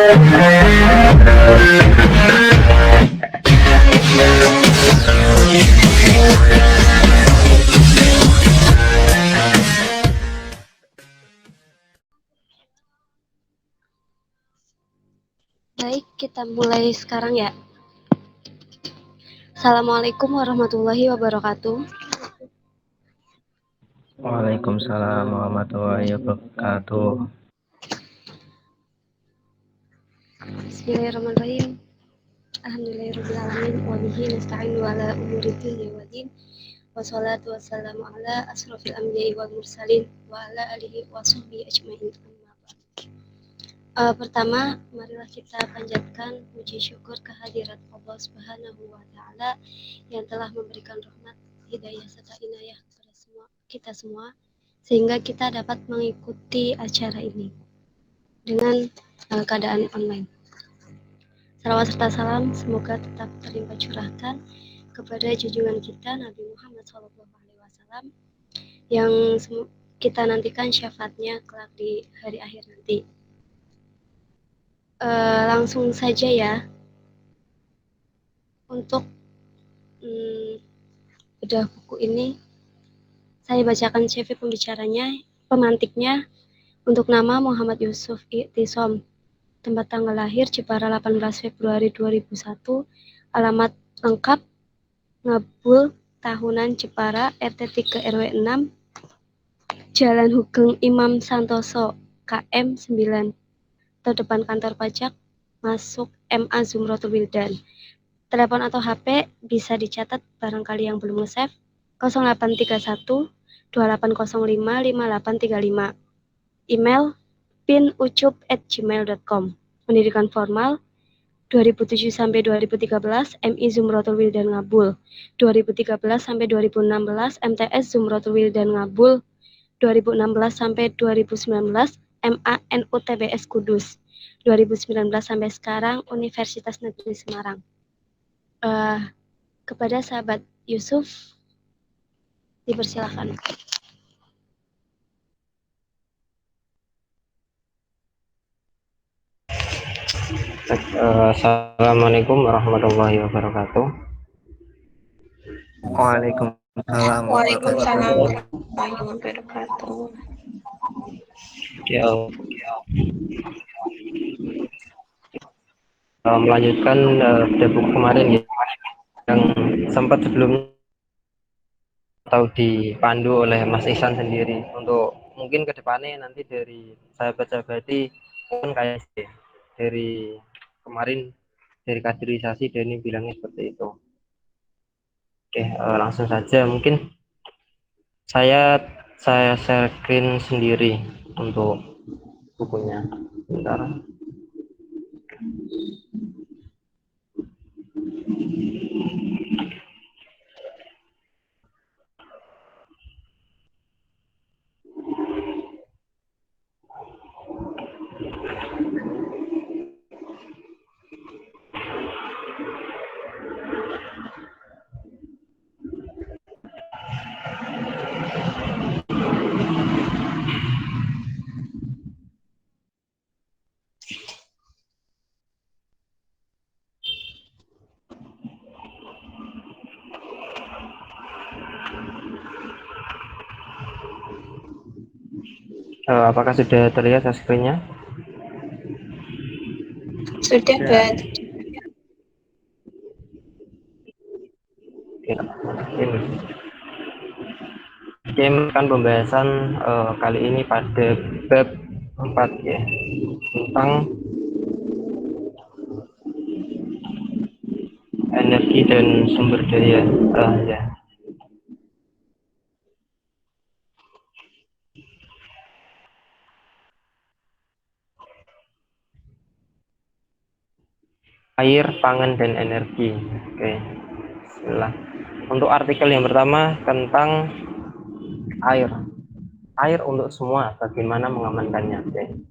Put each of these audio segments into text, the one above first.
Baik, kita mulai sekarang ya. Assalamualaikum warahmatullahi wabarakatuh. Waalaikumsalam warahmatullahi wabarakatuh. Bismillahirrahmanirrahim. Alhamdulillahirrahmanirrahim. Wabihi nasta'inu ala umuri dunya wa din. Wassalatu wassalamu ala asrofil anbiya'i wal mursalin wa ala alihi wa sahbihi ajma'in. Pertama, marilah kita panjatkan puji syukur kehadirat Allah Subhanahu wa Ta'ala yang telah memberikan rahmat, hidayah serta inayah kepada kita semua, sehingga kita dapat mengikuti acara ini dengan keadaan online. Salawat serta salam semoga tetap terlimpah curahkan kepada junjungan kita Nabi Muhammad SAW yang kita nantikan syafaatnya kelak di hari akhir nanti. Langsung saja ya, untuk bedah buku ini saya bacakan CV pembicaranya, pemantiknya. Untuk nama Muhammad Yusuf Iktisom, tempat tanggal lahir Jepara 18 Februari 2001, alamat lengkap Ngabul Tahunan Jepara, RT 3 RW 6, Jalan Hugeng Imam Santoso, KM 9, terdepan kantor pajak, masuk MA Zumrotul Wildan. Telepon atau HP bisa dicatat barangkali yang belum nge-save, 0831 2805 5835. Email pinucup@gmail.com. Pendidikan formal 2007 sampai 2013 MI Zumrotul Wildan Ngabul, 2013 sampai 2016 MTS Zumrotul Wildan Ngabul, 2016 sampai 2019 MA NUTBS Kudus, 2019 sampai sekarang Universitas Negeri Semarang. Kepada sahabat Yusuf, dipersilakan. Assalamualaikum warahmatullahi wabarakatuh. Waalaikumsalam warahmatullahi wabarakatuh. Ya, melanjutkan buku kemarin ya, yang sempat sebelumnya atau dipandu oleh Mas Ihsan sendiri. Untuk mungkin kedepannya nanti dari sahabat-sahabati kan kayak dari kemarin dari kaderisasi Denny bilangnya seperti itu. Oke, langsung saja mungkin saya share screen sendiri untuk bukunya. Bentar. Apakah sudah terlihat screen-nya? Sudah, Pak. Ya, ini kan pembahasan kali ini pada bab 4 ya, tentang energi dan sumber daya. Ya. Air, pangan, dan energi. Oke, bismillah. Untuk artikel yang pertama tentang air. Air untuk semua, bagaimana mengamankannya. Oke.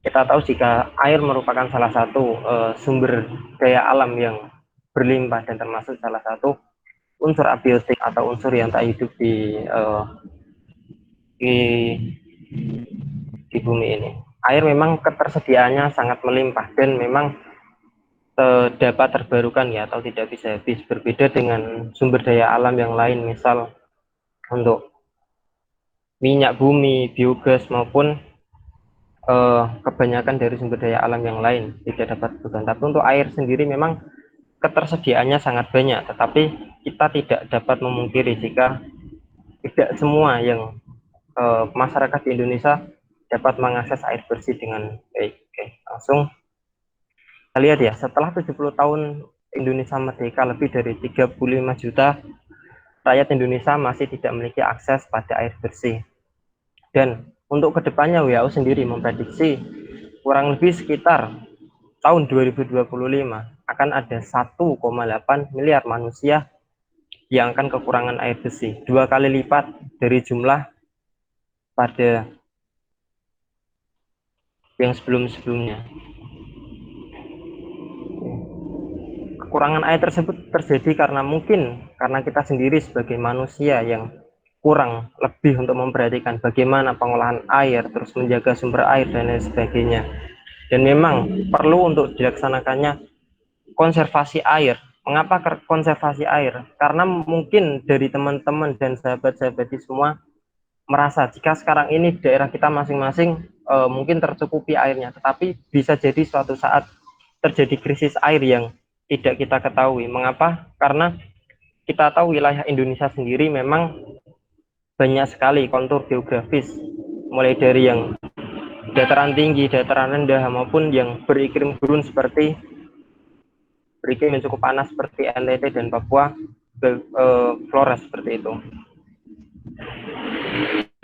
Kita tahu jika air merupakan salah satu sumber daya alam yang berlimpah dan termasuk salah satu unsur abiotik atau unsur yang tak hidup di bumi ini. air memang ketersediaannya sangat melimpah dan memang dapat terbarukan ya atau tidak bisa habis, berbeda dengan sumber daya alam yang lain, misal untuk minyak bumi, biogas maupun kebanyakan dari sumber daya alam yang lain tidak dapat terbarukan. Tapi untuk air sendiri memang ketersediaannya sangat banyak, tetapi kita tidak dapat memungkiri jika tidak semua yang masyarakat di Indonesia dapat mengakses air bersih dengan baik. Oke, langsung kita lihat ya, setelah 70 tahun Indonesia merdeka, lebih dari 35 juta rakyat Indonesia masih tidak memiliki akses pada air bersih. Dan untuk kedepannya WHO sendiri memprediksi kurang lebih sekitar tahun 2025 akan ada 1,8 miliar manusia yang akan kekurangan air bersih, 2 kali lipat dari jumlah pada yang sebelum-sebelumnya. Kekurangan air tersebut terjadi karena karena kita sendiri sebagai manusia yang kurang lebih untuk memperhatikan bagaimana pengolahan air, terus menjaga sumber air dan lain sebagainya. Dan memang perlu untuk dilaksanakannya konservasi air. Mengapa konservasi air? Karena mungkin dari teman-teman dan sahabat-sahabat di semua merasa jika sekarang ini daerah kita masing-masing mungkin tercukupi airnya, tetapi bisa jadi suatu saat terjadi krisis air yang tidak kita ketahui. Mengapa? Karena kita tahu wilayah Indonesia sendiri memang banyak sekali kontur geografis, mulai dari yang dataran tinggi, dataran rendah, maupun yang beriklim gurun seperti beriklim yang cukup panas seperti NTT dan Papua, Flores seperti itu.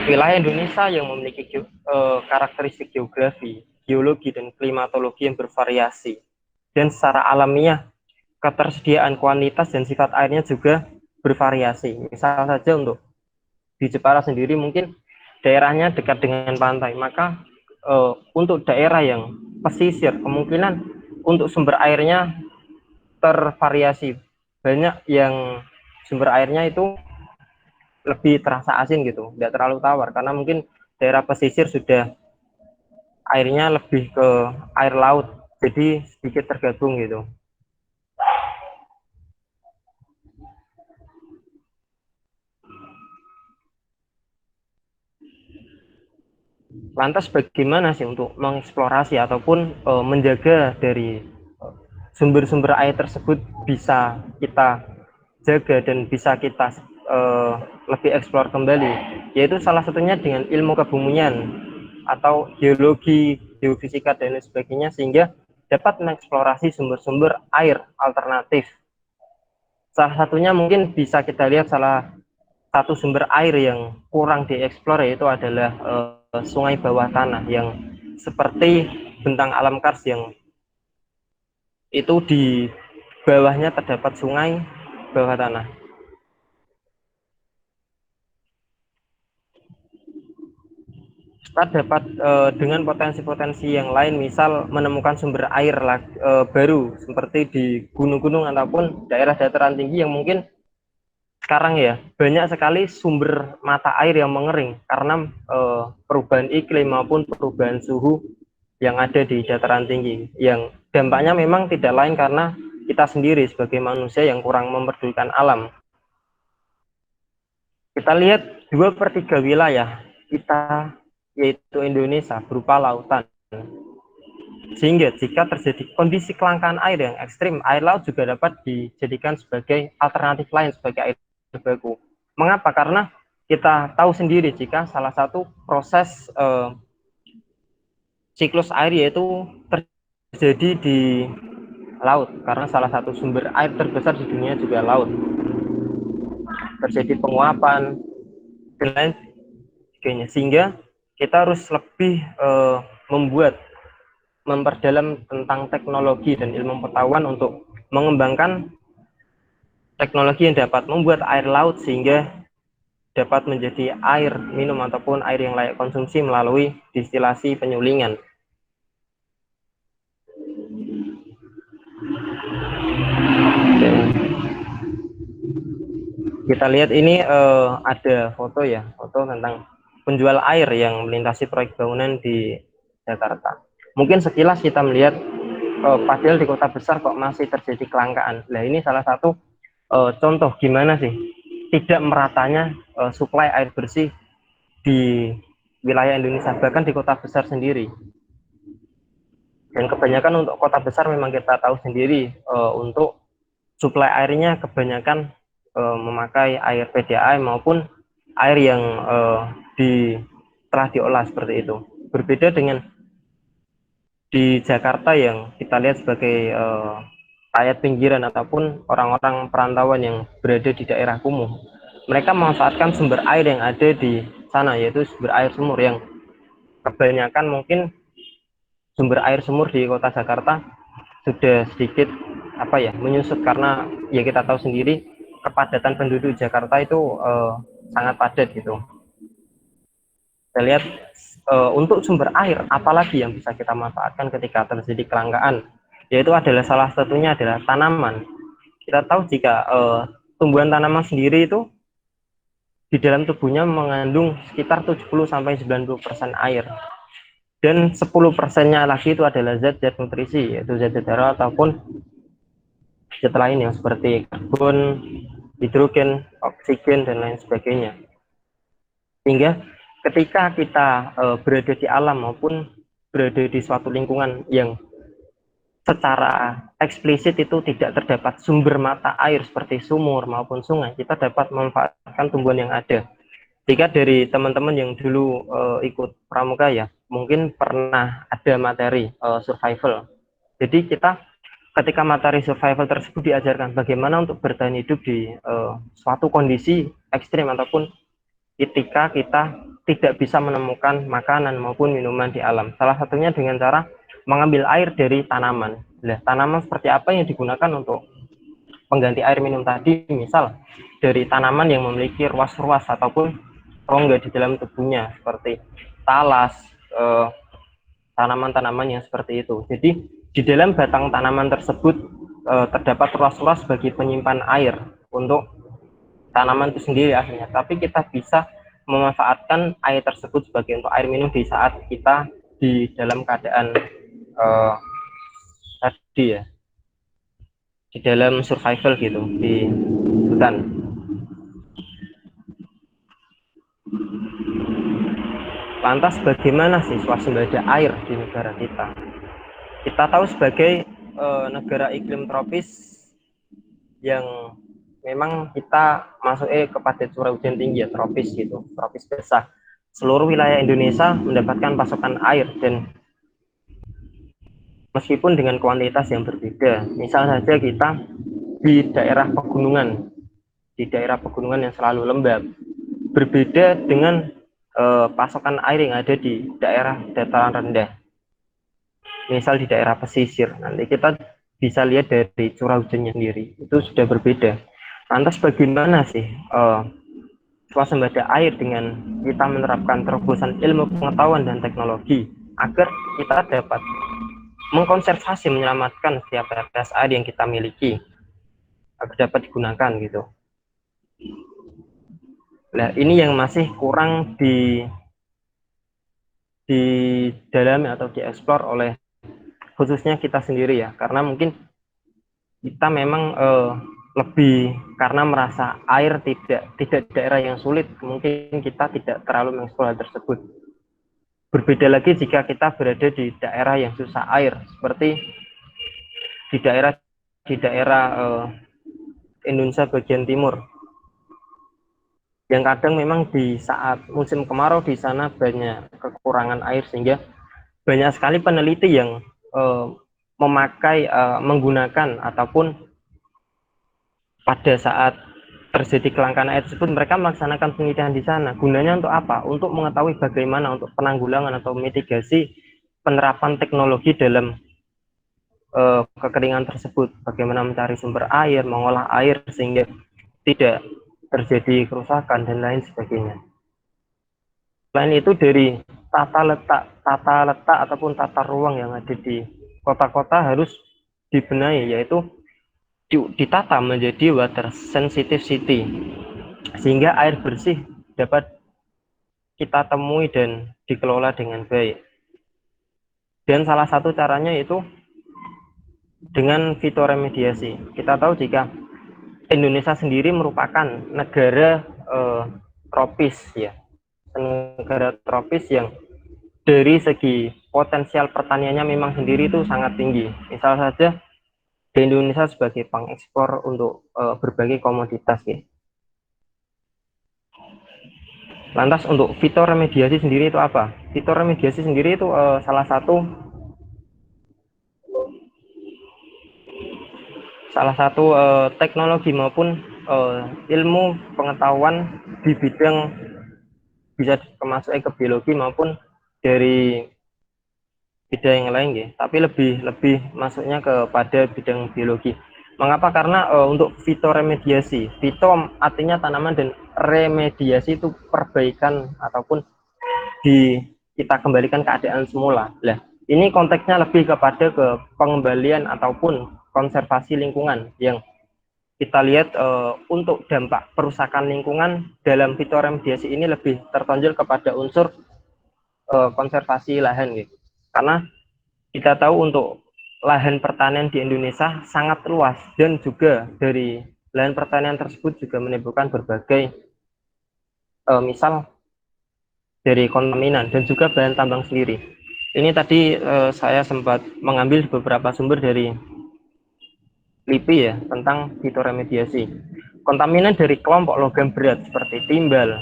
Wilayah Indonesia yang memiliki karakteristik geografi, geologi, dan klimatologi yang bervariasi, dan secara alamiah ketersediaan kuantitas dan sifat airnya juga bervariasi. Misal saja untuk di Jepara sendiri mungkin daerahnya dekat dengan pantai, maka untuk daerah yang pesisir kemungkinan untuk sumber airnya tervariasi. Banyak yang sumber airnya itu lebih terasa asin gitu, tidak terlalu tawar, karena mungkin daerah pesisir sudah airnya lebih ke air laut, jadi sedikit tergabung gitu. Lantas bagaimana sih untuk mengeksplorasi ataupun menjaga dari sumber-sumber air tersebut bisa kita jaga dan bisa kita lebih eksplor kembali, yaitu salah satunya dengan ilmu kebumian atau geologi, geofisika dan lain sebagainya, sehingga dapat mengeksplorasi sumber-sumber air alternatif. Salah satunya mungkin bisa kita lihat salah satu sumber air yang kurang dieksplor, yaitu adalah sungai bawah tanah yang seperti bentang alam Kars, yang itu di bawahnya terdapat sungai bawah tanah. Kita dapat dengan potensi-potensi yang lain, misal menemukan sumber air baru seperti di gunung-gunung ataupun daerah dataran tinggi yang mungkin sekarang ya banyak sekali sumber mata air yang mengering karena perubahan iklim maupun perubahan suhu yang ada di dataran tinggi, yang dampaknya memang tidak lain karena kita sendiri sebagai manusia yang kurang memperdulikan alam. Kita lihat 2/3 wilayah kita, yaitu Indonesia, berupa lautan, sehingga jika terjadi kondisi kelangkaan air yang ekstrim, air laut juga dapat dijadikan sebagai alternatif lain sebagai air baku. Mengapa? Karena kita tahu sendiri jika salah satu proses siklus air yaitu terjadi di laut, karena salah satu sumber air terbesar di dunia juga laut. Terjadi penguapan dan lain sebagainya, sehingga kita harus lebih memperdalam tentang teknologi dan ilmu pengetahuan untuk mengembangkan teknologi yang dapat membuat air laut sehingga dapat menjadi air minum ataupun air yang layak konsumsi melalui distilasi penyulingan. Kita lihat ini ada foto ya, foto tentang penjual air yang melintasi proyek bangunan di Jakarta. Mungkin sekilas kita melihat padahal di kota besar kok masih terjadi kelangkaan. Nah, ini salah satu contoh gimana sih tidak meratanya suplai air bersih di wilayah Indonesia, bahkan di kota besar sendiri. Dan kebanyakan untuk kota besar memang kita tahu sendiri untuk suplai airnya kebanyakan memakai air PDAM maupun air yang telah diolah seperti itu. Berbeda dengan di Jakarta yang kita lihat sebagai rakyat pinggiran ataupun orang-orang perantauan yang berada di daerah kumuh. Mereka memanfaatkan sumber air yang ada di sana, yaitu sumber air sumur yang kebanyakan mungkin sumber air sumur di kota Jakarta sudah sedikit menyusut karena ya kita tahu sendiri kepadatan penduduk Jakarta itu sangat padat gitu. Kita lihat untuk sumber air apalagi yang bisa kita manfaatkan ketika terjadi kelangkaan, yaitu adalah salah satunya adalah tanaman. Kita tahu jika tumbuhan tanaman sendiri itu di dalam tubuhnya mengandung sekitar 70-90% air. Dan 10%-nya lagi itu adalah zat-zat nutrisi, yaitu zat darah ataupun zat lain yang seperti karbon, hidrogen, oksigen, dan lain sebagainya. Sehingga ketika kita berada di alam maupun berada di suatu lingkungan yang secara eksplisit itu tidak terdapat sumber mata air seperti sumur maupun sungai, kita dapat memanfaatkan tumbuhan yang ada. Jika dari teman-teman yang dulu ikut pramuka ya, mungkin pernah ada materi survival. Jadi kita ketika materi survival tersebut diajarkan bagaimana untuk bertahan hidup di suatu kondisi ekstrim ataupun ketika kita tidak bisa menemukan makanan maupun minuman di alam. Salah satunya dengan cara mengambil air dari tanaman. Nah, tanaman seperti apa yang digunakan untuk pengganti air minum tadi? Misal dari tanaman yang memiliki ruas-ruas ataupun rongga di dalam tubuhnya seperti talas, tanaman-tanaman yang seperti itu. Jadi di dalam batang tanaman tersebut terdapat ruas-ruas bagi penyimpan air untuk tanaman itu sendiri aslinya. Tapi kita bisa memanfaatkan air tersebut sebagai untuk air minum di saat kita di dalam keadaan tadi ya, di dalam survival gitu di hutan. Lantas bagaimana sih swasembada air di negara kita? Kita tahu sebagai negara iklim tropis yang memang kita masuk kepada curah hujan tinggi ya, tropis gitu, tropis basah. Seluruh wilayah Indonesia mendapatkan pasokan air dan meskipun dengan kuantitas yang berbeda. Misal saja kita di daerah pegunungan yang selalu lembab, berbeda dengan pasokan air yang ada di daerah dataran rendah. Misal di daerah pesisir, nanti kita bisa lihat dari curah hujannya sendiri, itu sudah berbeda. Lantas bagaimana sih swasembada air dengan kita menerapkan terobosan ilmu pengetahuan dan teknologi agar kita dapat mengkonservasi, menyelamatkan setiap tetes air yang kita miliki agar dapat digunakan gitu. Nah, ini yang masih kurang didalami atau dieksplor oleh khususnya kita sendiri ya, karena mungkin kita memang lebih karena merasa air tidak daerah yang sulit, mungkin kita tidak terlalu mengeksplor hal tersebut. Berbeda lagi jika kita berada di daerah yang susah air, seperti di daerah Indonesia bagian timur, yang kadang memang di saat musim kemarau di sana banyak kekurangan air, sehingga banyak sekali peneliti yang menggunakan ataupun pada saat terjadi kelangkaan air tersebut mereka melaksanakan penelitian di sana. Gunanya untuk apa? Untuk mengetahui bagaimana untuk penanggulangan atau mitigasi penerapan teknologi dalam kekeringan tersebut. Bagaimana mencari sumber air, mengolah air sehingga tidak terjadi kerusakan dan lain sebagainya. Selain itu dari tata letak ataupun tata ruang yang ada di kota-kota harus dibenahi, yaitu ditata menjadi water sensitive city, sehingga air bersih dapat kita temui dan dikelola dengan baik. Dan salah satu caranya itu dengan fitoremediasi. Kita tahu jika Indonesia sendiri merupakan negara tropis ya, negara tropis yang dari segi potensial pertaniannya memang sendiri itu sangat tinggi. Misal saja di Indonesia sebagai pengekspor untuk berbagai komoditas ya. Lantas untuk fitoremediasi sendiri itu apa? Fitoremediasi sendiri itu salah satu teknologi maupun ilmu pengetahuan di bidang bisa masuk ke biologi maupun dari bidang yang lain ya. Tapi lebih masuknya kepada bidang biologi. Mengapa? Karena untuk fitoremediasi, fito artinya tanaman dan remediasi itu perbaikan ataupun kita kembalikan keadaan semula. Lah, ini konteksnya lebih kepada ke pengembalian ataupun konservasi lingkungan yang kita lihat untuk dampak perusakan lingkungan dalam fitoremediasi ini lebih tertonjol kepada unsur konservasi lahan gitu. Karena kita tahu untuk lahan pertanian di Indonesia sangat luas dan juga dari lahan pertanian tersebut juga menimbulkan berbagai misal dari kontaminan dan juga bahan tambang sendiri. Ini tadi saya sempat mengambil beberapa sumber dari LIPI ya tentang fitoremediasi. Kontaminan dari kelompok logam berat seperti timbal,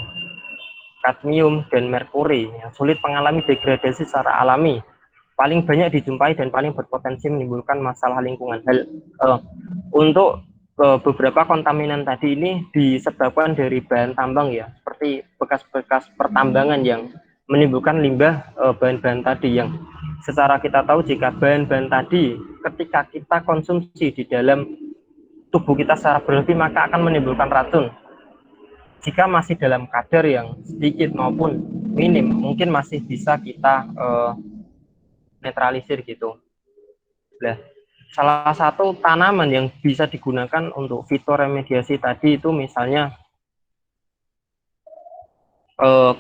kadmium, dan merkuri yang sulit mengalami degradasi secara alami paling banyak dijumpai dan paling berpotensi menimbulkan masalah lingkungan. Untuk beberapa kontaminan tadi ini disebabkan dari bahan tambang ya, seperti bekas-bekas pertambangan yang menimbulkan limbah bahan-bahan tadi yang secara kita tahu jika bahan-bahan tadi ketika kita konsumsi di dalam tubuh kita secara berlebih maka akan menimbulkan racun. Jika masih dalam kadar yang sedikit maupun minim, mungkin masih bisa kita netralisir gitu. Nah, salah satu tanaman yang bisa digunakan untuk fitoremediasi tadi itu misalnya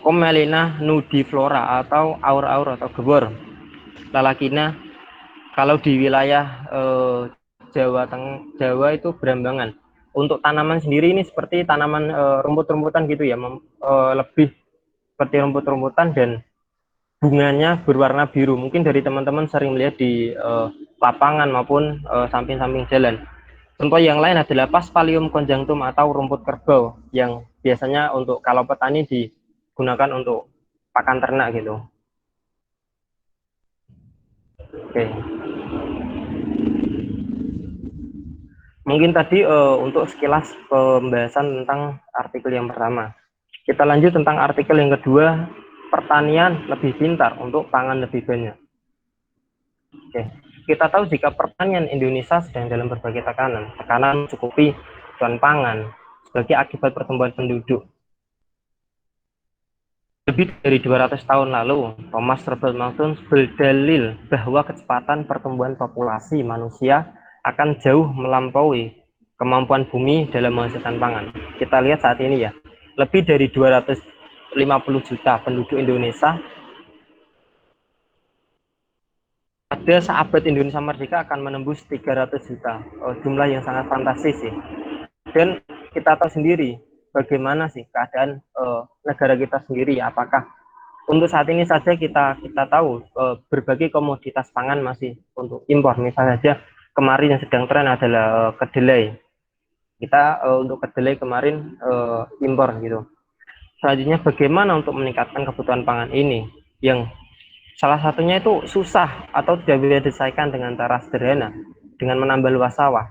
Commelina nudiflora atau aur-aur atau gebor. Lalakina kalau di wilayah Jawa itu berambangan. Untuk tanaman sendiri ini seperti tanaman rumput-rumputan gitu ya, lebih seperti rumput-rumputan dan bunganya berwarna biru. Mungkin dari teman-teman sering melihat di lapangan maupun samping-samping jalan. Contoh yang lain adalah Paspalium conjunctum atau rumput kerbau yang biasanya untuk kalau petani digunakan untuk pakan ternak gitu. Oke. Mungkin tadi untuk sekilas pembahasan tentang artikel yang pertama. Kita lanjut tentang artikel yang kedua, pertanian lebih pintar untuk pangan lebih banyak. Oke. Kita tahu jika pertanian Indonesia sedang dalam berbagai tekanan mencukupi kebutuhan pangan sebagai akibat pertumbuhan penduduk. Lebih dari 200 tahun lalu, Thomas Trudell Malthus berdalil bahwa kecepatan pertumbuhan populasi manusia akan jauh melampaui kemampuan bumi dalam menghasilkan pangan. Kita lihat saat ini ya, lebih dari 250 juta penduduk Indonesia. Pada seabad Indonesia Merdeka akan menembus 300 juta, jumlah yang sangat fantastis sih. Dan kita tahu sendiri bagaimana sih keadaan negara kita sendiri, apakah untuk saat ini saja kita tahu berbagai komoditas pangan masih untuk impor. Misalnya saja kemarin yang sedang tren adalah kedelai. Kita untuk kedelai kemarin impor gitu. Selanjutnya bagaimana untuk meningkatkan kebutuhan pangan ini yang salah satunya itu susah atau tidak bisa diselesaikan dengan cara sederhana dengan menambah luas sawah.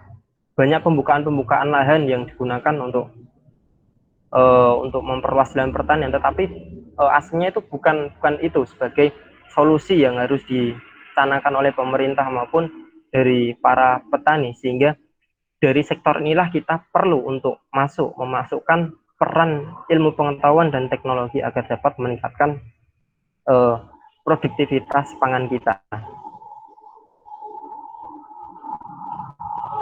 Banyak pembukaan lahan yang digunakan untuk memperluas lahan pertanian, tetapi aslinya itu bukan itu sebagai solusi yang harus dicanangkan oleh pemerintah maupun dari para petani, sehingga dari sektor inilah kita perlu untuk memasukkan peran ilmu pengetahuan dan teknologi agar dapat meningkatkan produktivitas pangan kita.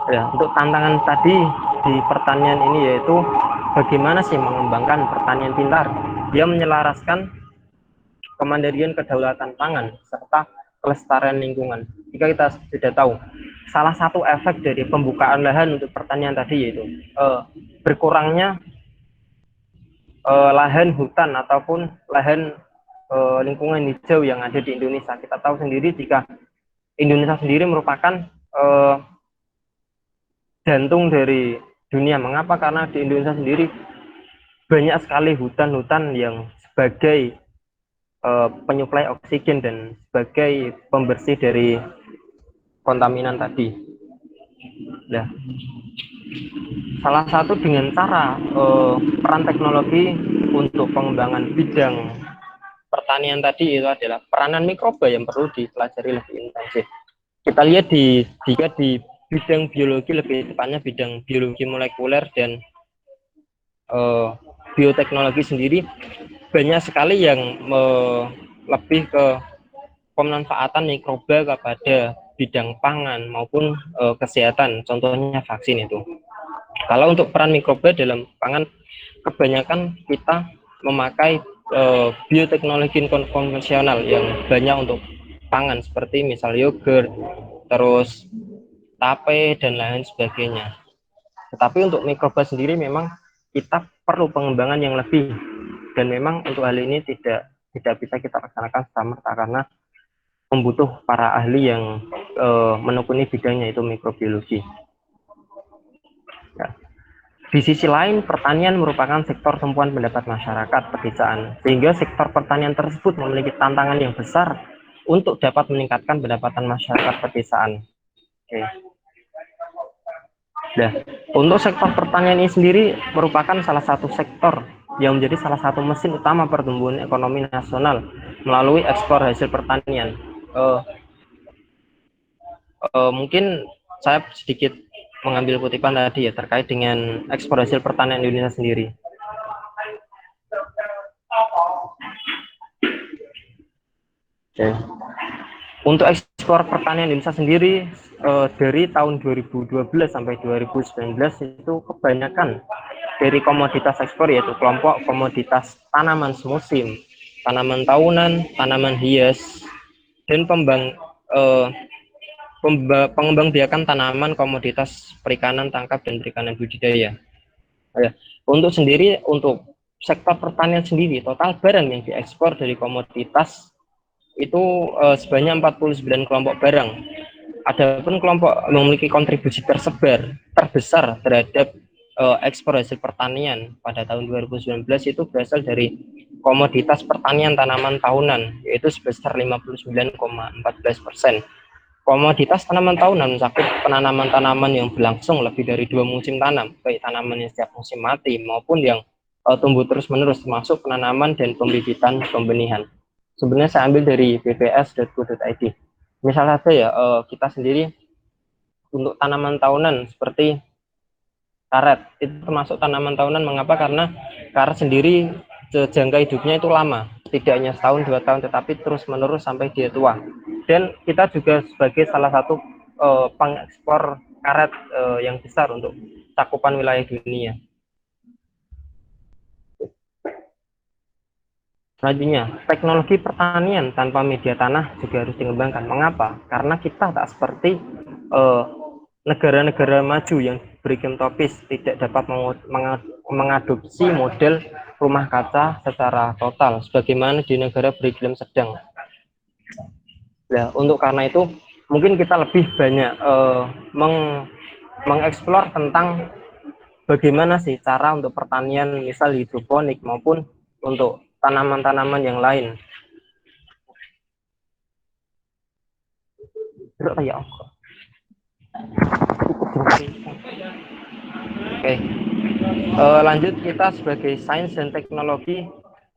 Ya, untuk tantangan tadi di pertanian ini yaitu bagaimana sih mengembangkan pertanian pintar. Dia menyelaraskan kemandirian kedaulatan pangan serta kelestarian lingkungan. Jika kita sudah tahu salah satu efek dari pembukaan lahan untuk pertanian tadi yaitu berkurangnya lahan hutan ataupun lahan lingkungan hijau yang ada di Indonesia. Kita tahu sendiri jika Indonesia sendiri merupakan jantung dari dunia. Mengapa? Karena di Indonesia sendiri banyak sekali hutan-hutan yang sebagai penyuplai oksigen dan sebagai pembersih dari kontaminan tadi. Nah, salah satu dengan cara peran teknologi untuk pengembangan bidang pertanian tadi itu adalah peranan mikroba yang perlu dipelajari lebih intensif. Kita lihat jika di bidang biologi, lebih tepatnya bidang biologi molekuler dan bioteknologi sendiri, banyak sekali yang lebih ke pemanfaatan mikroba kepada bidang pangan maupun kesehatan, contohnya vaksin itu. Kalau untuk peran mikroba dalam pangan, kebanyakan kita memakai bioteknologi konvensional yang banyak untuk pangan, seperti misal yogurt, terus tape dan lain sebagainya. Tetapi untuk mikroba sendiri memang kita perlu pengembangan yang lebih, dan memang untuk hal ini tidak bisa kita laksanakan serta-merta karena membutuh para ahli yang menekuni bidangnya, itu mikrobiologi. Ya. Di sisi lain, pertanian merupakan sektor tumpuan pendapat masyarakat pedesaan, sehingga sektor pertanian tersebut memiliki tantangan yang besar untuk dapat meningkatkan pendapatan masyarakat pedesaan. Oke. Nah, untuk sektor pertanian ini sendiri merupakan salah satu sektor yang menjadi salah satu mesin utama pertumbuhan ekonomi nasional melalui ekspor hasil pertanian. Mungkin saya sedikit mengambil kutipan tadi ya terkait dengan ekspor hasil pertanian Indonesia sendiri. Okay. Untuk ekspor pertanian Indonesia sendiri dari tahun 2012 sampai 2019 itu kebanyakan dari komoditas ekspor yaitu kelompok komoditas tanaman semusim, tanaman tahunan, tanaman hias, dan pengembangbiakan tanaman komoditas perikanan tangkap dan perikanan budidaya. Ya. Untuk sektor pertanian sendiri, total barang yang diekspor dari komoditas itu sebanyak 49 kelompok barang. Adapun kelompok memiliki kontribusi terbesar terhadap ekspor hasil pertanian pada tahun 2019 itu berasal dari komoditas pertanian tanaman tahunan, yaitu sebesar 59,14%. Komoditas tanaman tahunan mencakup penanaman tanaman yang berlangsung lebih dari 2 musim tanam, baik tanaman yang setiap musim mati maupun yang tumbuh terus-menerus, termasuk penanaman dan pembibitan pembenihan. Sebenarnya saya ambil dari bps.go.id. Misal saja ya, kita sendiri untuk tanaman tahunan seperti karet, itu termasuk tanaman tahunan. Mengapa? Karena karet sendiri jangka hidupnya itu lama, tidak hanya setahun 2 tahun, tetapi terus-menerus sampai dia tua. Dan kita juga sebagai salah satu pengekspor karet yang besar untuk cakupan wilayah dunia. Selanjutnya, teknologi pertanian tanpa media tanah juga harus dikembangkan. Mengapa? Karena kita tak seperti negara-negara maju yang beriklim tropis tidak dapat mengadopsi model rumah kaca secara total, sebagaimana di negara beriklim sedang. Nah, untuk karena itu, mungkin kita lebih banyak mengeksplor tentang bagaimana sih cara untuk pertanian, misal hidroponik maupun untuk tanaman-tanaman yang lain. Oke. Lanjut, kita sebagai sains dan teknologi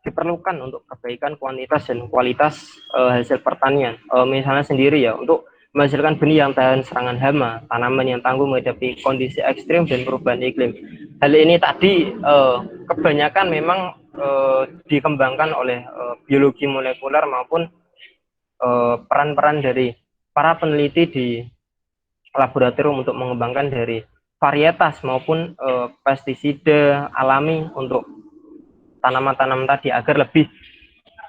diperlukan untuk kebaikan kuantitas dan kualitas hasil pertanian. Misalnya sendiri ya, untuk menghasilkan benih yang tahan serangan hama, tanaman yang tangguh menghadapi kondisi ekstrim dan perubahan iklim. Hal ini tadi kebanyakan memang dikembangkan oleh biologi molekuler maupun peran-peran dari para peneliti di laboratorium untuk mengembangkan dari varietas maupun pestisida alami untuk tanaman-tanaman tadi agar lebih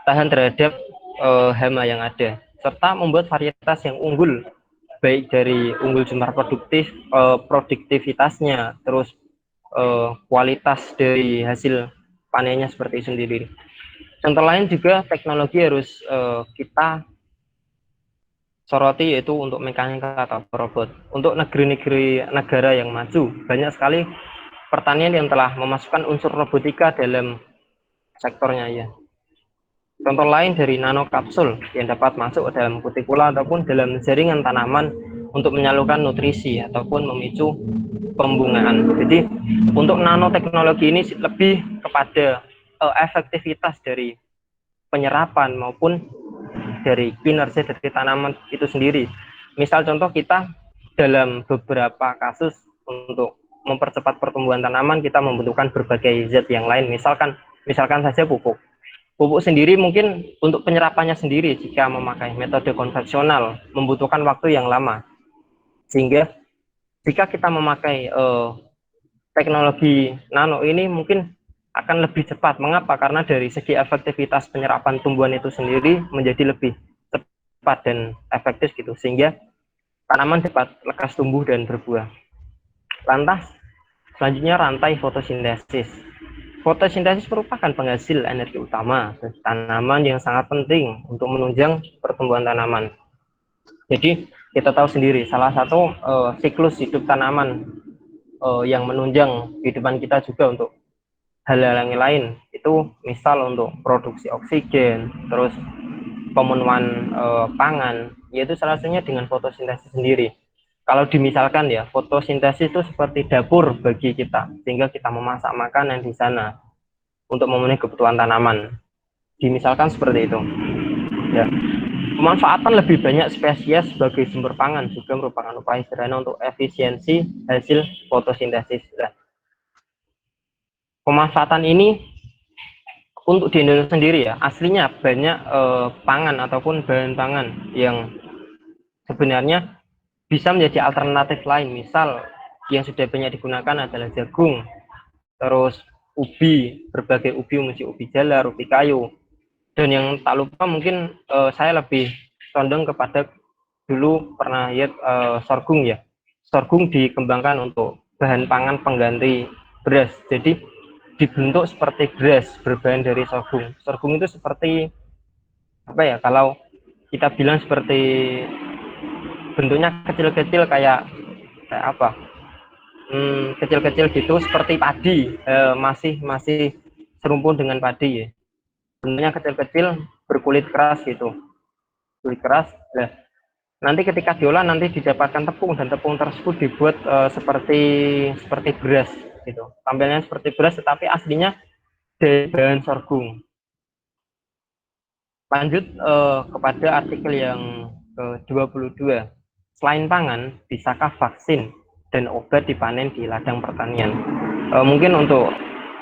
tahan terhadap hama yang ada. serta membuat varietas yang unggul, baik dari unggul jumlah produktivitasnya, terus kualitas dari hasil panennya seperti itu sendiri. Contoh lain juga teknologi harus kita soroti, yaitu untuk mekanika atau robot. Untuk negara yang maju, banyak sekali pertanian yang telah memasukkan unsur robotika dalam sektornya ya. Contoh lain dari nano kapsul yang dapat masuk dalam kutikula ataupun dalam jaringan tanaman untuk menyalurkan nutrisi ataupun memicu pembungaan. Jadi untuk nanoteknologi ini lebih kepada efektivitas dari penyerapan maupun dari kinerja dari tanaman itu sendiri. Misal contoh kita dalam beberapa kasus untuk mempercepat pertumbuhan tanaman kita membutuhkan berbagai zat yang lain, misalkan saja pupuk. Pupuk sendiri mungkin untuk penyerapannya sendiri jika memakai metode konvensional membutuhkan waktu yang lama. Sehingga jika kita memakai teknologi nano ini mungkin akan lebih cepat. Mengapa? Karena dari segi efektivitas penyerapan tumbuhan itu sendiri menjadi lebih cepat dan efektif gitu, sehingga tanaman dapat lekas tumbuh dan berbuah. Lantas selanjutnya rantai fotosintesis. Fotosintesis merupakan penghasil energi utama dari tanaman yang sangat penting untuk menunjang pertumbuhan tanaman. Jadi kita tahu sendiri salah satu siklus hidup tanaman yang menunjang kehidupan kita juga untuk hal-hal yang lain, itu misal untuk produksi oksigen, terus pemenuhan pangan, yaitu salah satunya dengan fotosintesis sendiri. Kalau dimisalkan ya, fotosintesis itu seperti dapur bagi kita, sehingga kita memasak makanan di sana untuk memenuhi kebutuhan tanaman. Dimisalkan seperti itu. Ya. Pemanfaatan lebih banyak spesies sebagai sumber pangan juga merupakan upaya sederhana untuk efisiensi hasil fotosintesis. Nah, pemanfaatan ini untuk di Indonesia sendiri ya, aslinya banyak pangan ataupun bahan pangan yang sebenarnya bisa menjadi alternatif lain. Misal yang sudah banyak digunakan adalah jagung, terus ubi, berbagai ubi, ubi jalar, ubi kayu. Dan yang tak lupa mungkin saya lebih condong kepada dulu pernah lihat sorghum ya. Sorghum dikembangkan untuk bahan pangan pengganti beras. Jadi dibentuk seperti beras berbahan dari sorghum. Sorghum itu seperti apa ya? Kalau kita bilang seperti bentuknya kecil-kecil kayak apa? Kecil-kecil gitu seperti padi, masih serumpun dengan padi ya. Bentuknya kecil-kecil berkulit keras gitu, kulit keras. Nah, nanti ketika diolah nanti didapatkan tepung, dan tepung tersebut dibuat seperti beras gitu, tampilnya seperti beras tetapi aslinya dari bahan sorghum. Lanjut kepada artikel yang ke-22. Selain pangan, bisakah vaksin dan obat dipanen di ladang pertanian? Mungkin untuk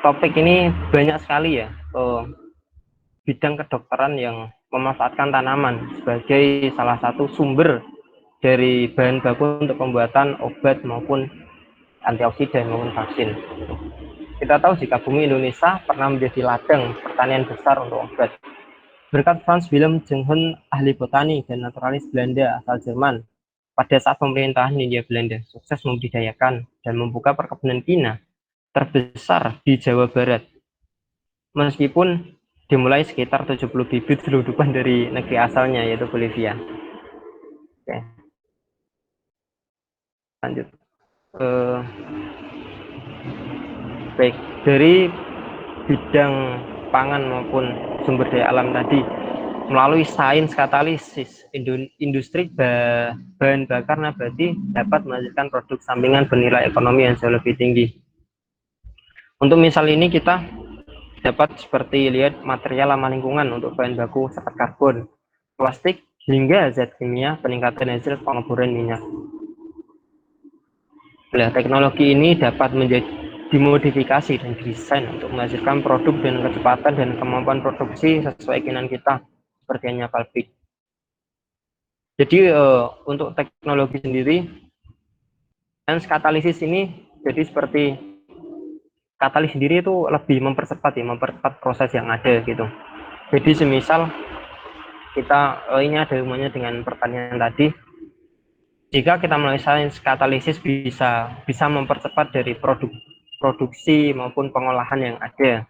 topik ini banyak sekali ya bidang kedokteran yang memanfaatkan tanaman sebagai salah satu sumber dari bahan baku untuk pembuatan obat maupun antioksidan maupun vaksin. Kita tahu jika bumi Indonesia pernah menjadi ladang pertanian besar untuk obat. Berkat Franz Wilhelm Jenghun, ahli botani dan naturalis Belanda asal Jerman, pada saat pemerintahan Hindia Belanda sukses membudidayakan dan membuka perkebunan pina terbesar di Jawa Barat. Meskipun dimulai sekitar 70 bibit selundupan dari negeri asalnya, yaitu Bolivia. Oke. Lanjut. Baik, dari bidang pangan maupun sumber daya alam tadi, melalui sains katalisis, industri bahan bakar nabati dapat menghasilkan produk sampingan bernilai ekonomi yang jauh lebih tinggi. Untuk misal ini kita dapat seperti lihat material ramah lingkungan untuk bahan baku seperti karbon, plastik, hingga zat kimia peningkatan hasil pengeboran minyak. Nah, teknologi ini dapat dimodifikasi dan didesain untuk menghasilkan produk dengan kecepatan dan kemampuan produksi sesuai keinginan kita, seperti hanya pabrik. Jadi untuk teknologi sendiri, sains katalisis ini jadi seperti katalis sendiri itu lebih mempercepat proses yang ada gitu. Jadi semisal ini ada hubungannya dengan pertanian tadi. Jika kita melalui sains katalisis bisa mempercepat dari produksi maupun pengolahan yang ada.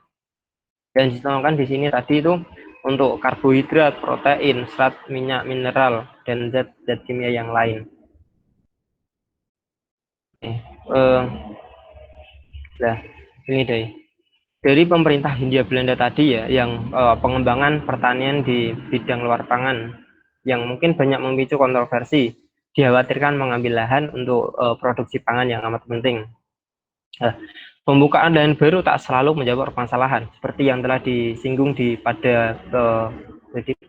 Dan ditentukan di sini tadi itu untuk karbohidrat, protein, serat, minyak, mineral, dan zat-zat kimia yang lain. Nah, ini deh. Dari pemerintah Hindia Belanda tadi ya, yang pengembangan pertanian di bidang luar pangan, yang mungkin banyak memicu kontroversi, dikhawatirkan mengambil lahan untuk produksi pangan yang amat penting. Nah, pembukaan lahan baru tak selalu menjawab permasalahan, seperti yang telah disinggung pada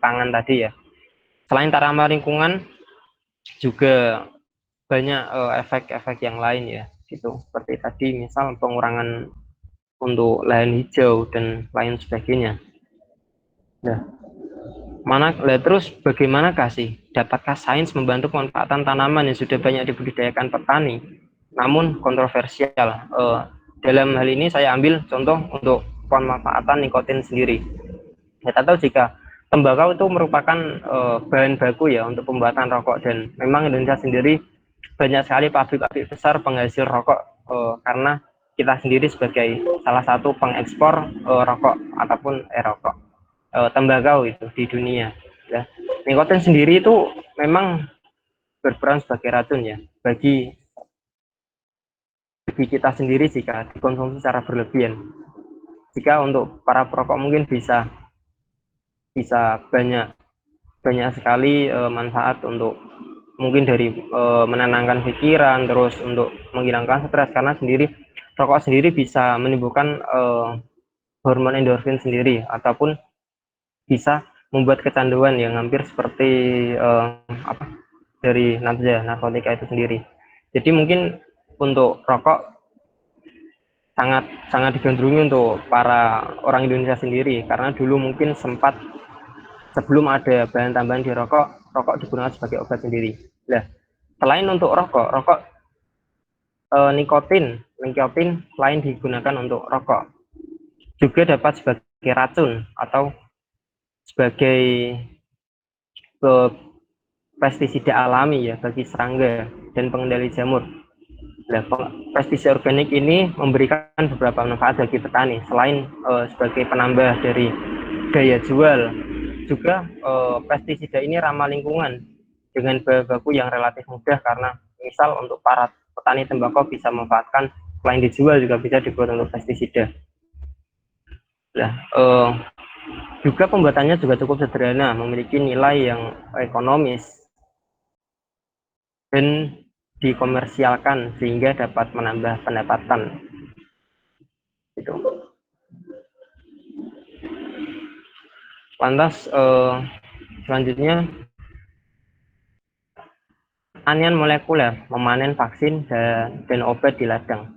pangan tadi ya. Selain tak ramah lingkungan, juga banyak efek-efek yang lain ya, gitu. Seperti tadi, misal pengurangan untuk lahan hijau dan lain sebagainya. Nah, terus bagaimanakah sih? Dapatkah sains membantu pemanfaatan tanaman yang sudah banyak dibudidayakan petani, namun kontroversial? Dalam hal ini saya ambil contoh untuk pemanfaatan nikotin sendiri. Kita tahu jika tembakau itu merupakan bahan baku ya untuk pembuatan rokok, dan memang Indonesia sendiri banyak sekali pabrik-pabrik besar penghasil rokok karena kita sendiri sebagai salah satu pengekspor rokok ataupun rokok tembakau itu di dunia. Ya. Nikotin sendiri itu memang berperan sebagai racun ya bagi kita sendiri jika dikonsumsi secara berlebihan. Jika untuk para perokok mungkin bisa banyak sekali manfaat untuk mungkin dari menenangkan pikiran, terus untuk menghilangkan stres, karena rokok sendiri bisa menimbulkan hormon endorfin sendiri, ataupun bisa membuat kecanduan yang hampir seperti dari narkotika itu sendiri. Jadi mungkin untuk rokok sangat digandrungi untuk para orang Indonesia sendiri, karena dulu mungkin sempat sebelum ada bahan tambahan di rokok digunakan sebagai obat sendiri. Nah, selain untuk rokok nikotin lain digunakan untuk rokok juga dapat sebagai racun atau sebagai pestisida alami ya bagi serangga dan pengendali jamur. Nah, pestisida organik ini memberikan beberapa manfaat bagi petani selain sebagai penambah dari daya jual. Juga pestisida ini ramah lingkungan dengan bahan baku yang relatif mudah, karena misal untuk para petani tembakau bisa memanfaatkan selain dijual juga bisa dibuat untuk pestisida. Nah, juga pembuatannya juga cukup sederhana, memiliki nilai yang ekonomis dan dikomersialkan sehingga dapat menambah pendapatan. Gitu. Lantas selanjutnya pertanian molekuler memanen vaksin dan obat di ladang.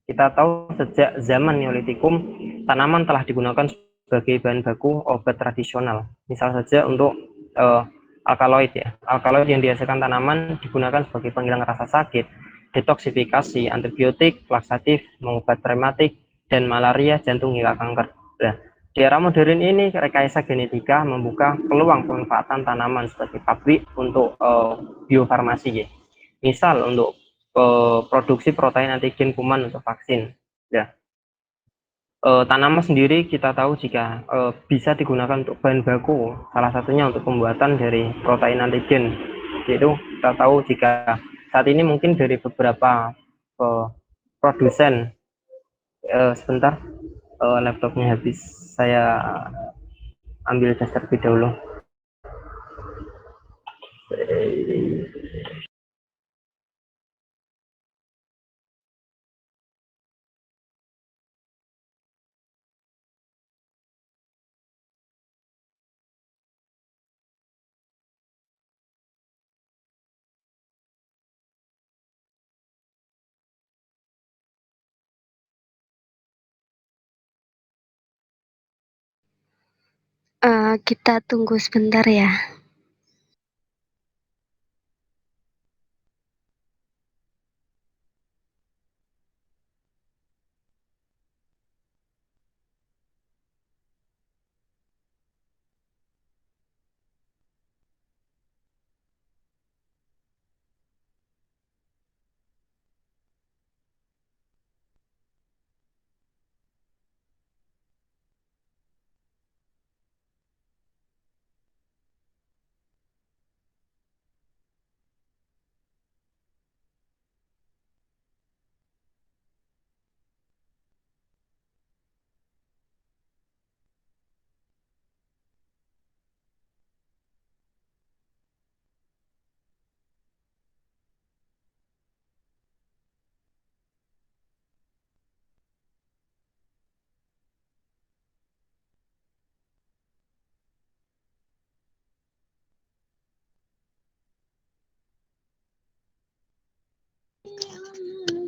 Kita tahu sejak zaman Neolitikum tanaman telah digunakan sebagai bahan baku obat tradisional. Misal saja untuk alkaloid ya. Alkaloid yang dihasilkan tanaman digunakan sebagai penghilang rasa sakit, detoksifikasi, antibiotik, laksatif, mengobat rematik, dan malaria, jantung hingga kanker. Nah, di era modern ini rekayasa genetika membuka peluang pemanfaatan tanaman sebagai pabrik untuk biofarmasi ya. Misal untuk produksi protein antigen kuman untuk vaksin. Ya, tanaman sendiri kita tahu jika bisa digunakan untuk bahan baku, salah satunya untuk pembuatan dari protein antigen. Yaitu kita tahu jika saat ini mungkin dari beberapa produsen, sebentar, laptopnya habis, saya ambil tes terlebih dahulu. Kita tunggu sebentar ya.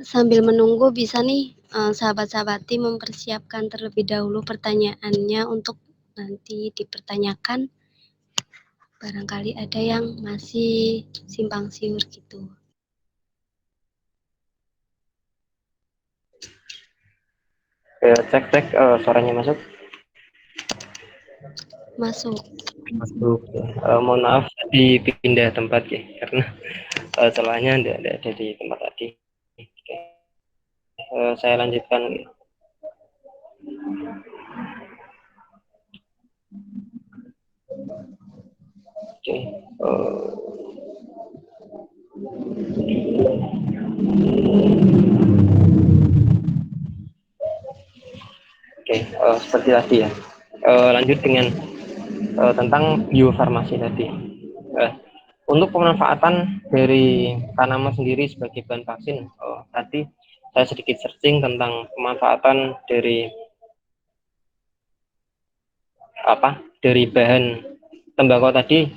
sambil menunggu bisa nih sahabat-sahabati mempersiapkan terlebih dahulu pertanyaannya untuk nanti dipertanyakan. Barangkali ada yang masih simpang siur gitu. Cek suaranya masuk. Masuk. Mohon maaf dipindah tempat ya, karena celahnya tidak ada di tempat tadi. Saya lanjutkan. Oke. Seperti tadi ya. Lanjut dengan tentang biofarmasi tadi. Untuk pemanfaatan dari tanaman sendiri sebagai bahan vaksin, tadi saya sedikit searching tentang pemanfaatan dari dari bahan tembakau tadi.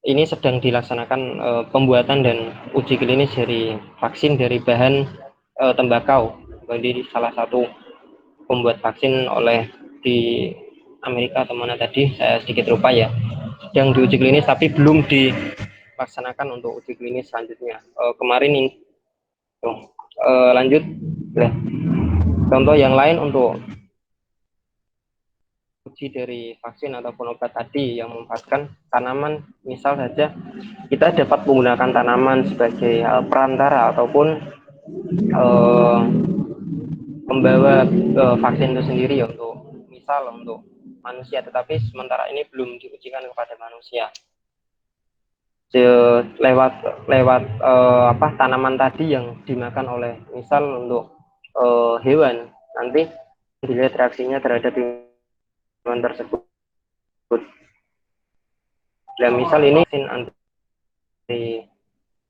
Ini sedang dilaksanakan pembuatan dan uji klinis dari vaksin dari bahan tembakau. Jadi salah satu pembuat vaksin oleh di Amerika atau mana tadi, saya sedikit lupa ya, yang diuji klinis tapi belum dilaksanakan untuk uji klinis selanjutnya. Kemarin ini lanjut ya. Contoh yang lain untuk uji dari vaksin ataupun obat tadi yang memanfaatkan tanaman, misal saja kita dapat menggunakan tanaman sebagai perantara ataupun membawa vaksin itu sendiri untuk misal untuk manusia, tetapi sementara ini belum diujikan kepada manusia. Lewat tanaman tadi yang dimakan oleh misal untuk hewan, nanti dilihat reaksinya terhadap hewan tersebut. Dan misal ini anti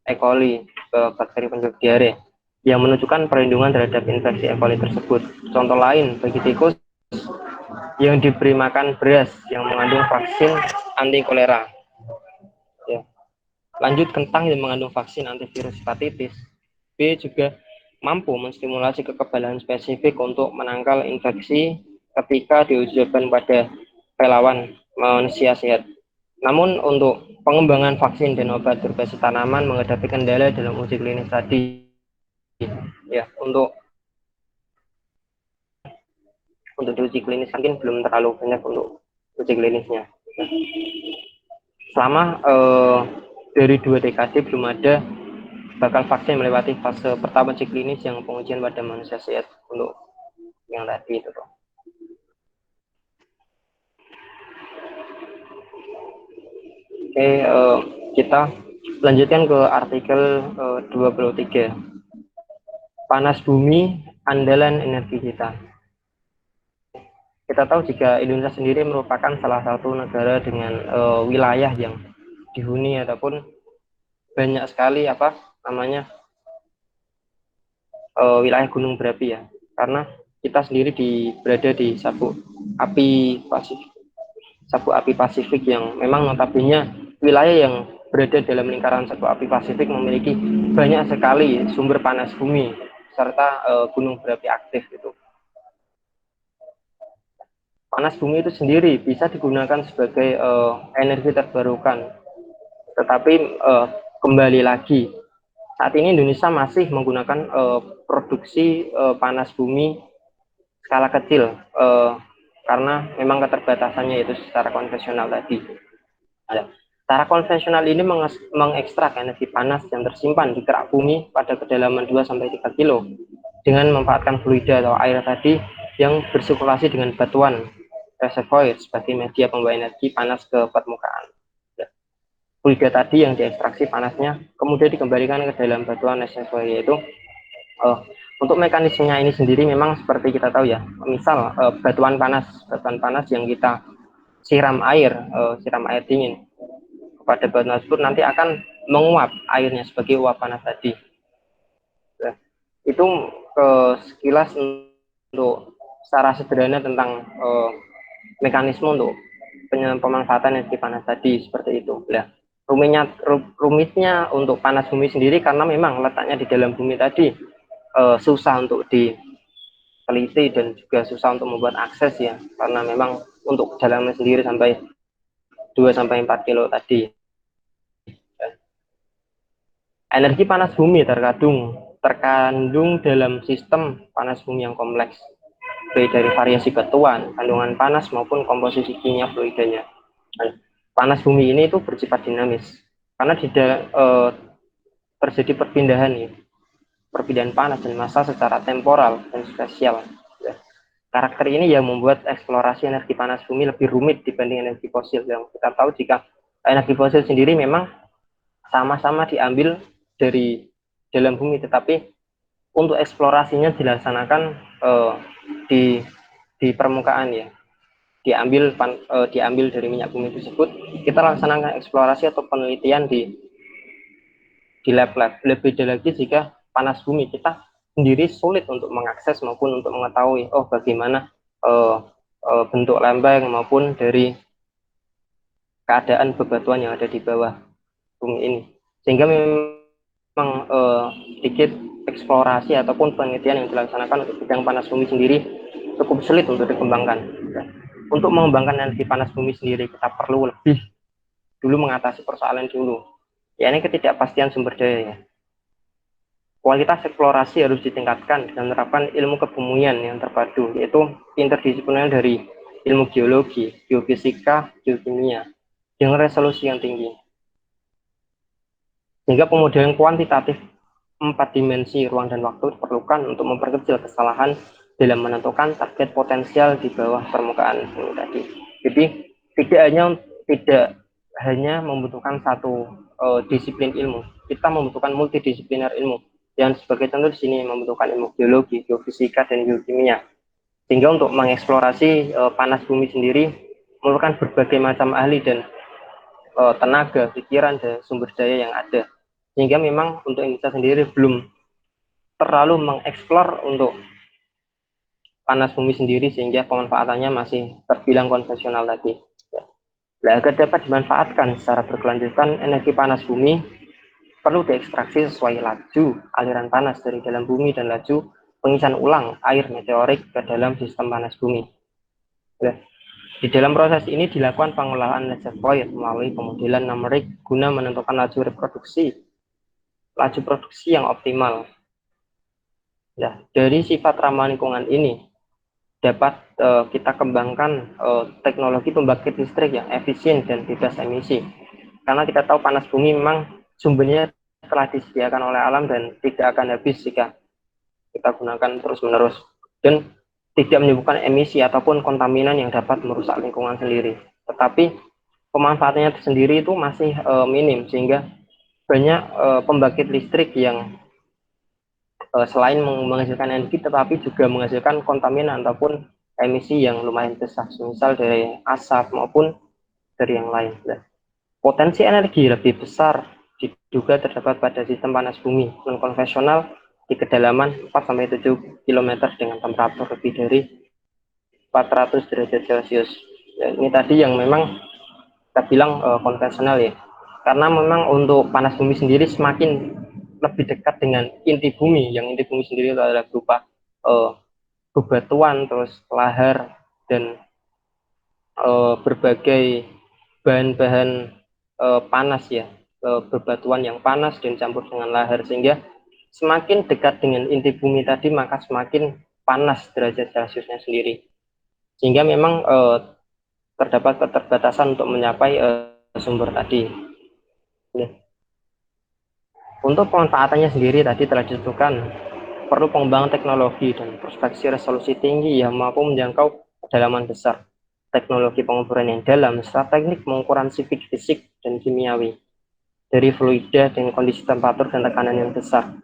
E. coli, bakteri penyebab diare, yang menunjukkan perlindungan terhadap infeksi E. coli tersebut. Contoh lain bagi tikus yang diberi makan beras yang mengandung vaksin anti kolera. Ya. Lanjut, kentang yang mengandung vaksin antivirus hepatitis B juga mampu menstimulasi kekebalan spesifik untuk menangkal infeksi ketika diujikan pada relawan manusia sehat. Namun untuk pengembangan vaksin dan obat berbasis tanaman menghadapi kendala dalam uji klinis tadi. Ya, untuk uji klinis mungkin belum terlalu banyak untuk uji klinisnya. Selama dari 2 dekade belum ada bakal vaksin melewati fase pertama uji klinis yang pengujian pada manusia sehat untuk yang tadi itu. Oke, kita lanjutkan ke artikel 23. Panas bumi, andalan energi kita. Kita tahu jika Indonesia sendiri merupakan salah satu negara dengan wilayah yang dihuni ataupun banyak sekali wilayah gunung berapi ya, karena kita sendiri berada di sabuk api Pasifik yang memang notabene wilayah yang berada dalam lingkaran sabuk api Pasifik memiliki banyak sekali sumber panas bumi serta gunung berapi aktif itu. Panas bumi itu sendiri bisa digunakan sebagai energi terbarukan, tetapi kembali lagi saat ini Indonesia masih menggunakan produksi panas bumi skala kecil karena memang keterbatasannya itu secara konvensional tadi. Cara konvensional ini mengekstrak energi panas yang tersimpan di kerak bumi pada kedalaman 2-3 kilo dengan memanfaatkan fluida atau air tadi yang bersirkulasi dengan batuan reservoir sebagai media pembawa energi panas ke permukaan. Fluida tadi yang diekstraksi panasnya kemudian dikembalikan ke dalam batuan reservoir, yaitu untuk mekanismenya ini sendiri memang seperti kita tahu ya, misal batuan panas yang kita siram air dingin kepada batuan tersebut nanti akan menguap airnya sebagai uap panas tadi. Nah, itu sekilas untuk secara sederhana tentang mekanisme untuk pemanfaatan energi panas tadi seperti itu. Nah, Rumitnya untuk panas bumi sendiri karena memang letaknya di dalam bumi tadi susah untuk diteliti dan juga susah untuk membuat akses ya, karena memang untuk kedalaman sendiri sampai 2-4 kilo tadi. Energi panas bumi terkandung dalam sistem panas bumi yang kompleks, baik dari variasi batuan, kandungan panas maupun komposisi kimia fluidanya. Panas bumi ini itu bersifat dinamis karena terjadi perpindahan panas dan massa secara temporal dan spasial. Karakter ini yang membuat eksplorasi energi panas bumi lebih rumit dibanding energi fosil. Yang kita tahu jika energi fosil sendiri memang sama-sama diambil dari dalam bumi, tetapi untuk eksplorasinya dilaksanakan di permukaan ya, diambil dari minyak bumi tersebut. Kita laksanakan eksplorasi atau penelitian di lab. Beda lagi jika panas bumi, kita sendiri sulit untuk mengakses maupun untuk mengetahui bagaimana bentuk lempeng maupun dari keadaan bebatuan yang ada di bawah bumi ini, sehingga memang sedikit eksplorasi ataupun penelitian yang dilaksanakan untuk bidang panas bumi sendiri cukup sulit untuk dikembangkan. Untuk mengembangkan energi panas bumi sendiri, kita perlu lebih dulu mengatasi persoalan dulu, yakni ketidakpastian sumber daya. Kualitas eksplorasi harus ditingkatkan dengan menerapkan ilmu kebumian yang terpadu, yaitu interdisipliner dari ilmu geologi, geofisika, geokimia, dengan resolusi yang tinggi. Sehingga pemodelan kuantitatif 4 dimensi ruang dan waktu diperlukan untuk memperkecil kesalahan dalam menentukan target potensial di bawah permukaan bumi tadi. Jadi tidak hanya membutuhkan satu disiplin ilmu, kita membutuhkan multidisipliner ilmu. Yang sebagai contoh di sini membutuhkan ilmu geologi, geofisika, dan geokimia. Sehingga untuk mengeksplorasi panas bumi sendiri memerlukan berbagai macam ahli dan tenaga, pikiran, dan sumber daya yang ada. Sehingga memang untuk Indonesia sendiri belum terlalu mengeksplor untuk panas bumi sendiri, sehingga pemanfaatannya masih terbilang konvensional tadi. Nah, agar dapat dimanfaatkan secara berkelanjutan, energi panas bumi perlu diekstraksi sesuai laju aliran panas dari dalam bumi dan laju pengisian ulang air meteorik ke dalam sistem panas bumi. Nah, di dalam proses ini dilakukan pengolahan reservoir melalui pemodelan numerik guna menentukan laju produksi yang optimal. Nah, dari sifat ramah lingkungan ini dapat kita kembangkan teknologi pembangkit listrik yang efisien dan bebas emisi. Karena kita tahu panas bumi memang sumbernya telah disediakan oleh alam dan tidak akan habis jika kita gunakan terus-menerus, dan tidak menimbulkan emisi ataupun kontaminan yang dapat merusak lingkungan sendiri. Tetapi pemanfaatannya sendiri itu masih minim, sehingga banyak pembangkit listrik yang selain menghasilkan energi tetapi juga menghasilkan kontaminan ataupun emisi yang lumayan besar, misal dari asap maupun dari yang lain. Potensi energi lebih besar diduga terdapat pada sistem panas bumi non-konvensional di kedalaman 4-7 km dengan temperatur lebih dari 400 derajat Celcius. Ya, ini tadi yang memang kita bilang konvensional ya, karena memang untuk panas bumi sendiri semakin lebih dekat dengan inti bumi, yang inti bumi sendiri adalah berupa bebatuan, terus lahar, dan berbagai bahan-bahan panas ya, bebatuan yang panas dan campur dengan lahar, sehingga semakin dekat dengan inti bumi tadi maka semakin panas derajat Celciusnya sendiri, sehingga memang terdapat keterbatasan untuk mencapai sumber tadi. Ya. Untuk pemanfaatannya sendiri tadi telah disebutkan perlu pengembangan teknologi dan prospeksi resolusi tinggi yang mampu menjangkau kedalaman besar, teknologi pengukuran yang dalam, serta teknik pengukuran fisik dan kimiawi dari fluida dengan kondisi temperatur dan tekanan yang besar.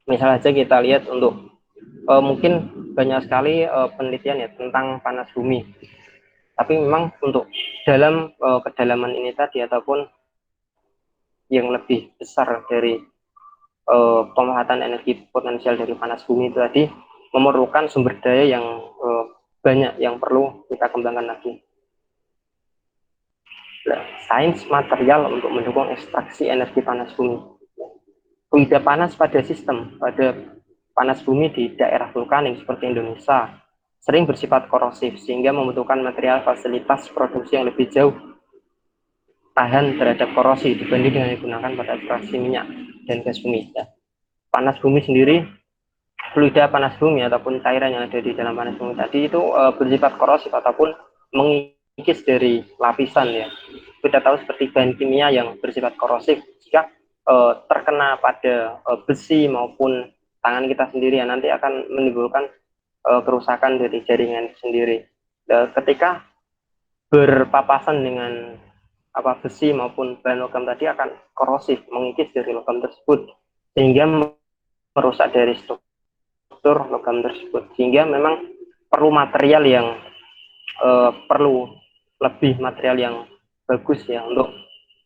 Misal saja kita lihat untuk mungkin banyak sekali penelitian ya tentang panas bumi, tapi memang untuk dalam kedalaman ini tadi ataupun yang lebih besar dari pemanfaatan energi potensial dari panas bumi itu tadi memerlukan sumber daya yang banyak yang perlu kita kembangkan lagi. sains material untuk mendukung ekstraksi energi panas bumi. Fluida panas pada panas bumi di daerah vulkanik seperti Indonesia sering bersifat korosif sehingga membutuhkan material fasilitas produksi yang lebih jauh tahan terhadap korosi dibanding dengan digunakan pada ekstraksi minyak dan gas bumi. Panas bumi sendiri, fluida panas bumi ataupun cairan yang ada di dalam panas bumi tadi itu bersifat korosif ataupun mengikis dari lapisan ya. Kita tahu seperti bahan kimia yang bersifat korosif jika terkena pada besi maupun tangan kita sendiri ya, nanti akan menimbulkan kerusakan dari jaringan sendiri. Ketika berpapasan dengan besi maupun bahan logam tadi akan korosif, mengikis dari logam tersebut sehingga merusak dari struktur logam tersebut, sehingga memang perlu material yang perlu lebih material yang bagus ya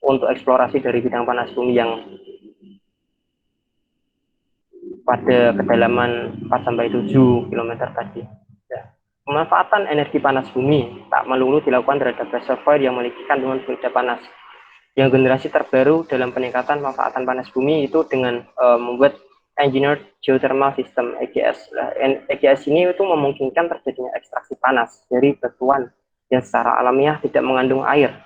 untuk eksplorasi dari bidang panas bumi yang pada kedalaman 4-7 km tadi. Ya. Pemanfaatan energi panas bumi tak melulu dilakukan terhadap reservoir yang memiliki kandungan fluida panas. Yang generasi terbaru dalam peningkatan pemanfaatan panas bumi itu dengan membuat Engineered Geothermal System (EGS). EGS ini itu memungkinkan terjadinya ekstraksi panas dari batuan yang secara alamiah tidak mengandung air.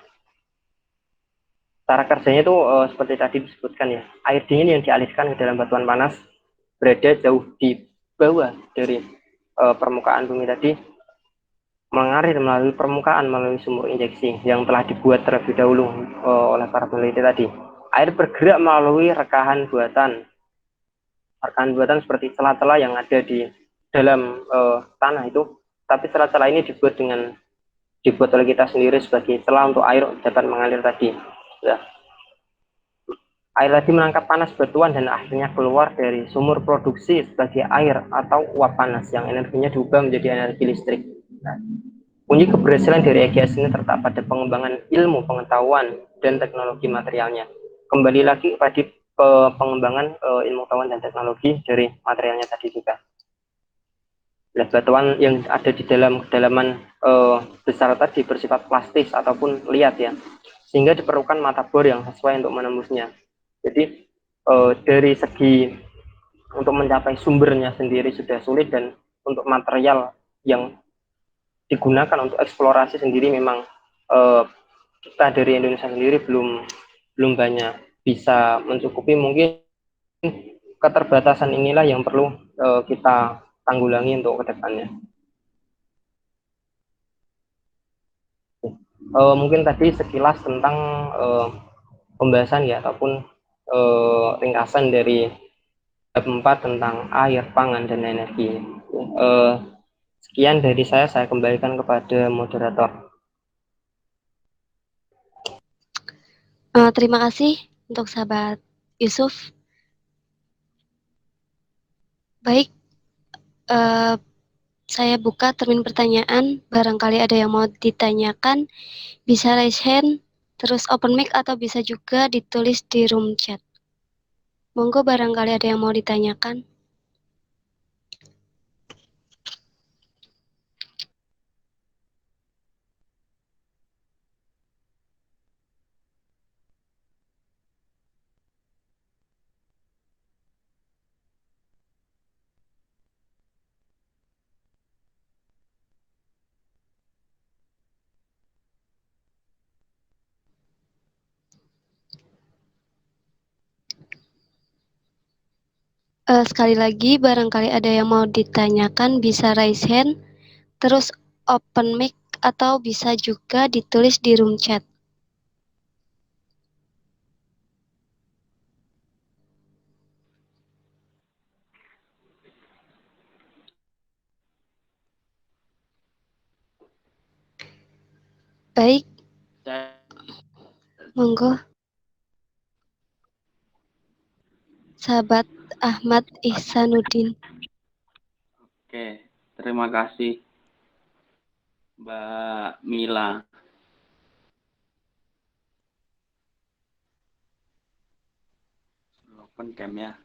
Cara kerjanya itu seperti tadi disebutkan ya, air dingin yang dialirkan ke dalam batuan panas berada jauh di bawah dari permukaan bumi tadi, mengalir melalui permukaan melalui sumur injeksi yang telah dibuat terlebih dahulu oleh para peneliti tadi. Air bergerak melalui rekahan buatan seperti celah-celah yang ada di dalam tanah itu, tapi celah-celah ini dibuat oleh kita sendiri sebagai celah untuk air dapat mengalir tadi. Ya. Air tadi menangkap panas batuan dan akhirnya keluar dari sumur produksi sebagai air atau uap panas yang energinya diubah menjadi energi listrik. Nah, kunci keberhasilan dari EGS ini terletak pada pengembangan ilmu pengetahuan dan teknologi materialnya. Kembali lagi pada pengembangan ilmu pengetahuan dan teknologi dari materialnya tadi juga. Batuan yang ada di dalam kedalaman besar tadi bersifat plastis ataupun liat ya, sehingga diperlukan mata bor yang sesuai untuk menembusnya. Jadi dari segi untuk mencapai sumbernya sendiri sudah sulit, dan untuk material yang digunakan untuk eksplorasi sendiri memang kita dari Indonesia sendiri belum banyak bisa mencukupi. Mungkin keterbatasan inilah yang perlu kita tanggulangi untuk kedepannya. Mungkin tadi sekilas tentang pembahasan ya ataupun ringkasan dari bab 4 tentang air, pangan, dan energi. Sekian dari saya kembalikan kepada moderator. Terima kasih untuk sahabat Yusuf. Baik, saya buka termin pertanyaan. Barangkali ada yang mau ditanyakan, bisa raise hand, terus open mic, atau bisa juga ditulis di room chat. Monggo, barangkali ada yang mau ditanyakan. Sekali lagi, barangkali ada yang mau ditanyakan, bisa raise hand, terus open mic, atau bisa juga ditulis di room chat. Baik, monggo. Sahabat Ahmad Ihsanuddin. Oke, terima kasih Mbak Mila. Open cam ya.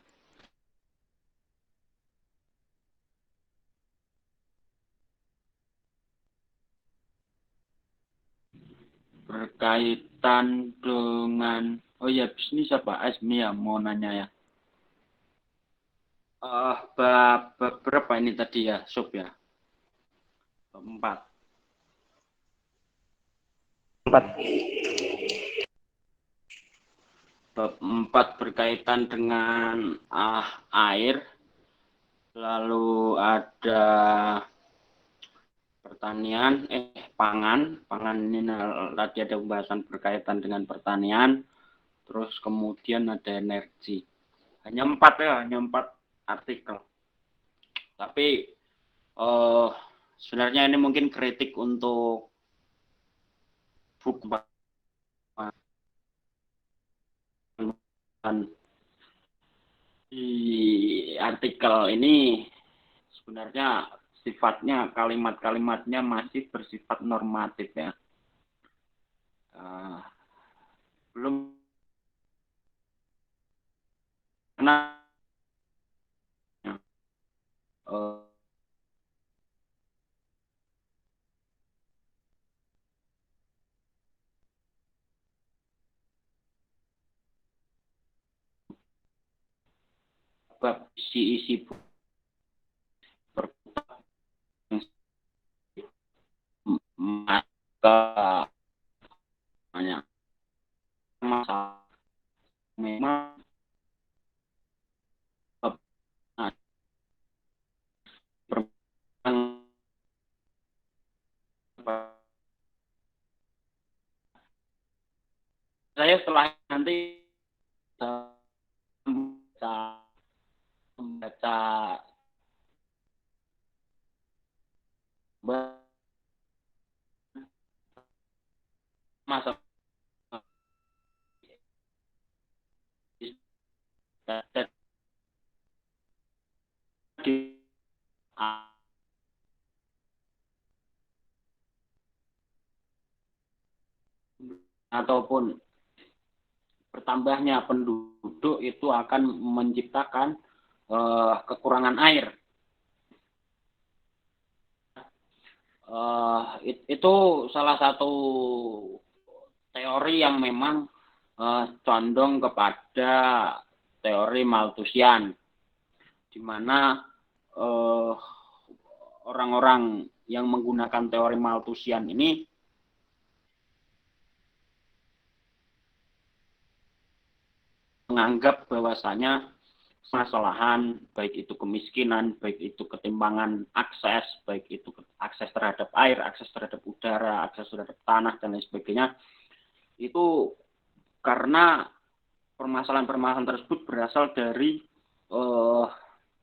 berkaitan dengan, oh ya, bisnis apa? Asmi ya, mau nanya ya. Bab berapa ini tadi ya, Sob ya? Bab 4. 4. Bab 4 berkaitan dengan air. Lalu ada pertanian, pangan ini tadi ada pembahasan berkaitan dengan pertanian, terus kemudian ada energi. Hanya 4 ya, hanya 4 artikel. Tapi sebenarnya ini mungkin kritik untuk buku di artikel ini sebenarnya sifatnya kalimat-kalimatnya masih bersifat normatif ya. Belum karena bab isi maka banyak masalah memang saya setelah nanti membaca masa ataupun bertambahnya penduduk itu akan menciptakan kekurangan air. Itu salah satu teori yang memang condong kepada teori Malthusian, di mana orang-orang yang menggunakan teori Malthusian ini menganggap bahwasanya permasalahan, baik itu kemiskinan, baik itu ketimpangan akses, baik itu akses terhadap air, akses terhadap udara, akses terhadap tanah, dan lain sebagainya, itu karena permasalahan-permasalahan tersebut berasal dari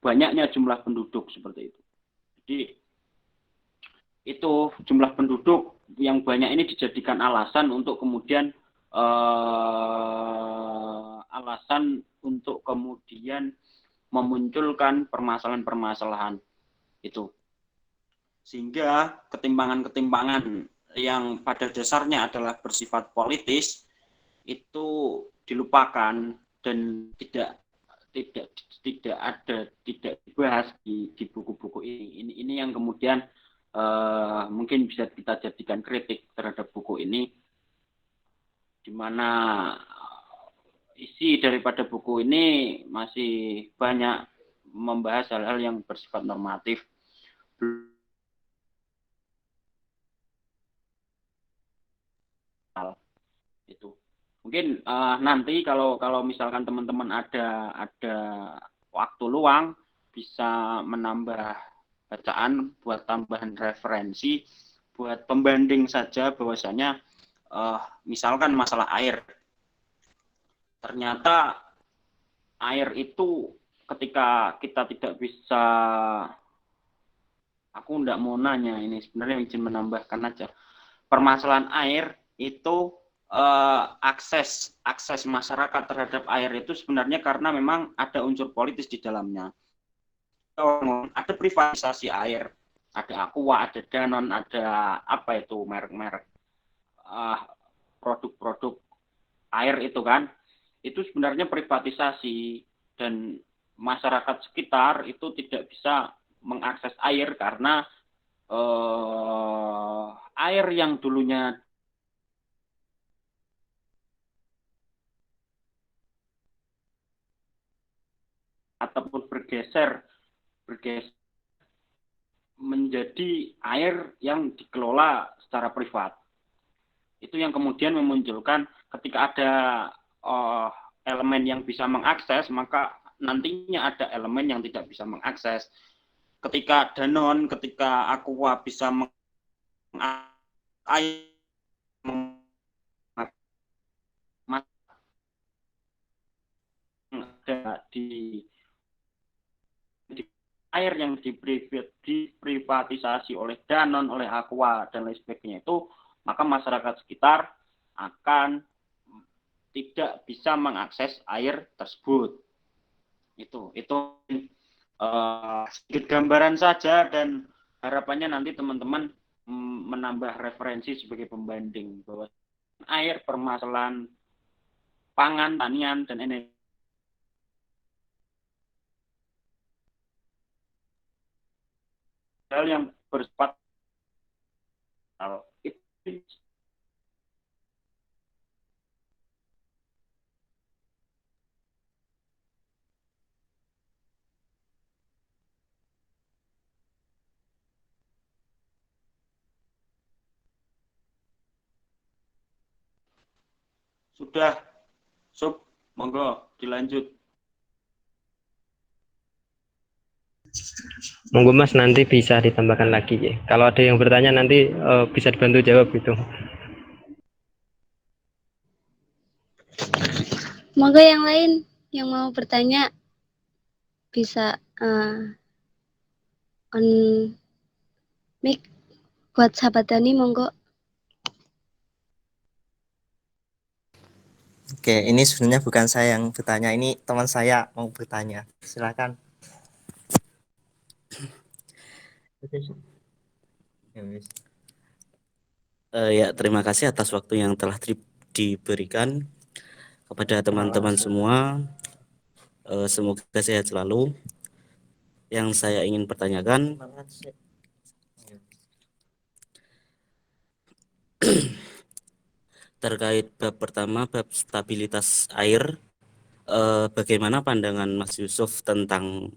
banyaknya jumlah penduduk seperti itu. Jadi itu jumlah penduduk yang banyak ini dijadikan alasan untuk kemudian memunculkan permasalahan-permasalahan itu, sehingga ketimpangan-ketimpangan yang pada dasarnya adalah bersifat politis itu dilupakan dan tidak dibahas di buku-buku ini. Ini yang kemudian mungkin bisa kita jadikan kritik terhadap buku ini, di mana isi daripada buku ini masih banyak membahas hal-hal yang bersifat normatif. Itu mungkin nanti kalau misalkan teman-teman ada waktu luang, bisa menambah bacaan buat tambahan referensi, buat pembanding saja bahwasanya misalkan masalah air, ternyata air itu ketika kita tidak bisa, aku enggak mau nanya ini, sebenarnya izin menambahkan aja, permasalahan air itu akses masyarakat terhadap air itu sebenarnya karena memang ada unsur politis di dalamnya. Ada privatisasi air, ada Aqua, ada Danone, ada apa itu merek-merek produk-produk air itu kan, itu sebenarnya privatisasi, dan masyarakat sekitar itu tidak bisa mengakses air karena air yang dulunya ataupun bergeser menjadi air yang dikelola secara privat. Itu yang kemudian memunculkan ketika ada elemen yang bisa mengakses, maka nantinya ada elemen yang tidak bisa mengakses. Ketika Danone, ketika Aqua bisa di air yang diprivatisasi oleh Danone, oleh Aqua dan lain sebagainya itu, maka masyarakat sekitar akan tidak bisa mengakses air tersebut. Itu sedikit gambaran saja, dan harapannya nanti teman-teman menambah referensi sebagai pembanding bahwa air, permasalahan pangan, tanian, dan energi hal yang bersifat itu. Sudah, Sob, monggo dilanjut. Monggo Mas, nanti bisa ditambahkan lagi ya. Kalau ada yang bertanya nanti bisa dibantu jawab gitu. Monggo yang lain yang mau bertanya bisa on mic buat sahabat Dani, monggo. Oke, ini sebenarnya bukan saya yang bertanya, ini teman saya mau bertanya. Silakan. Ya, terima kasih atas waktu yang telah diberikan kepada teman-teman semua. Semoga sehat selalu. Yang saya ingin pertanyakan, terkait bab pertama, bab stabilitas air, bagaimana pandangan Mas Yusuf tentang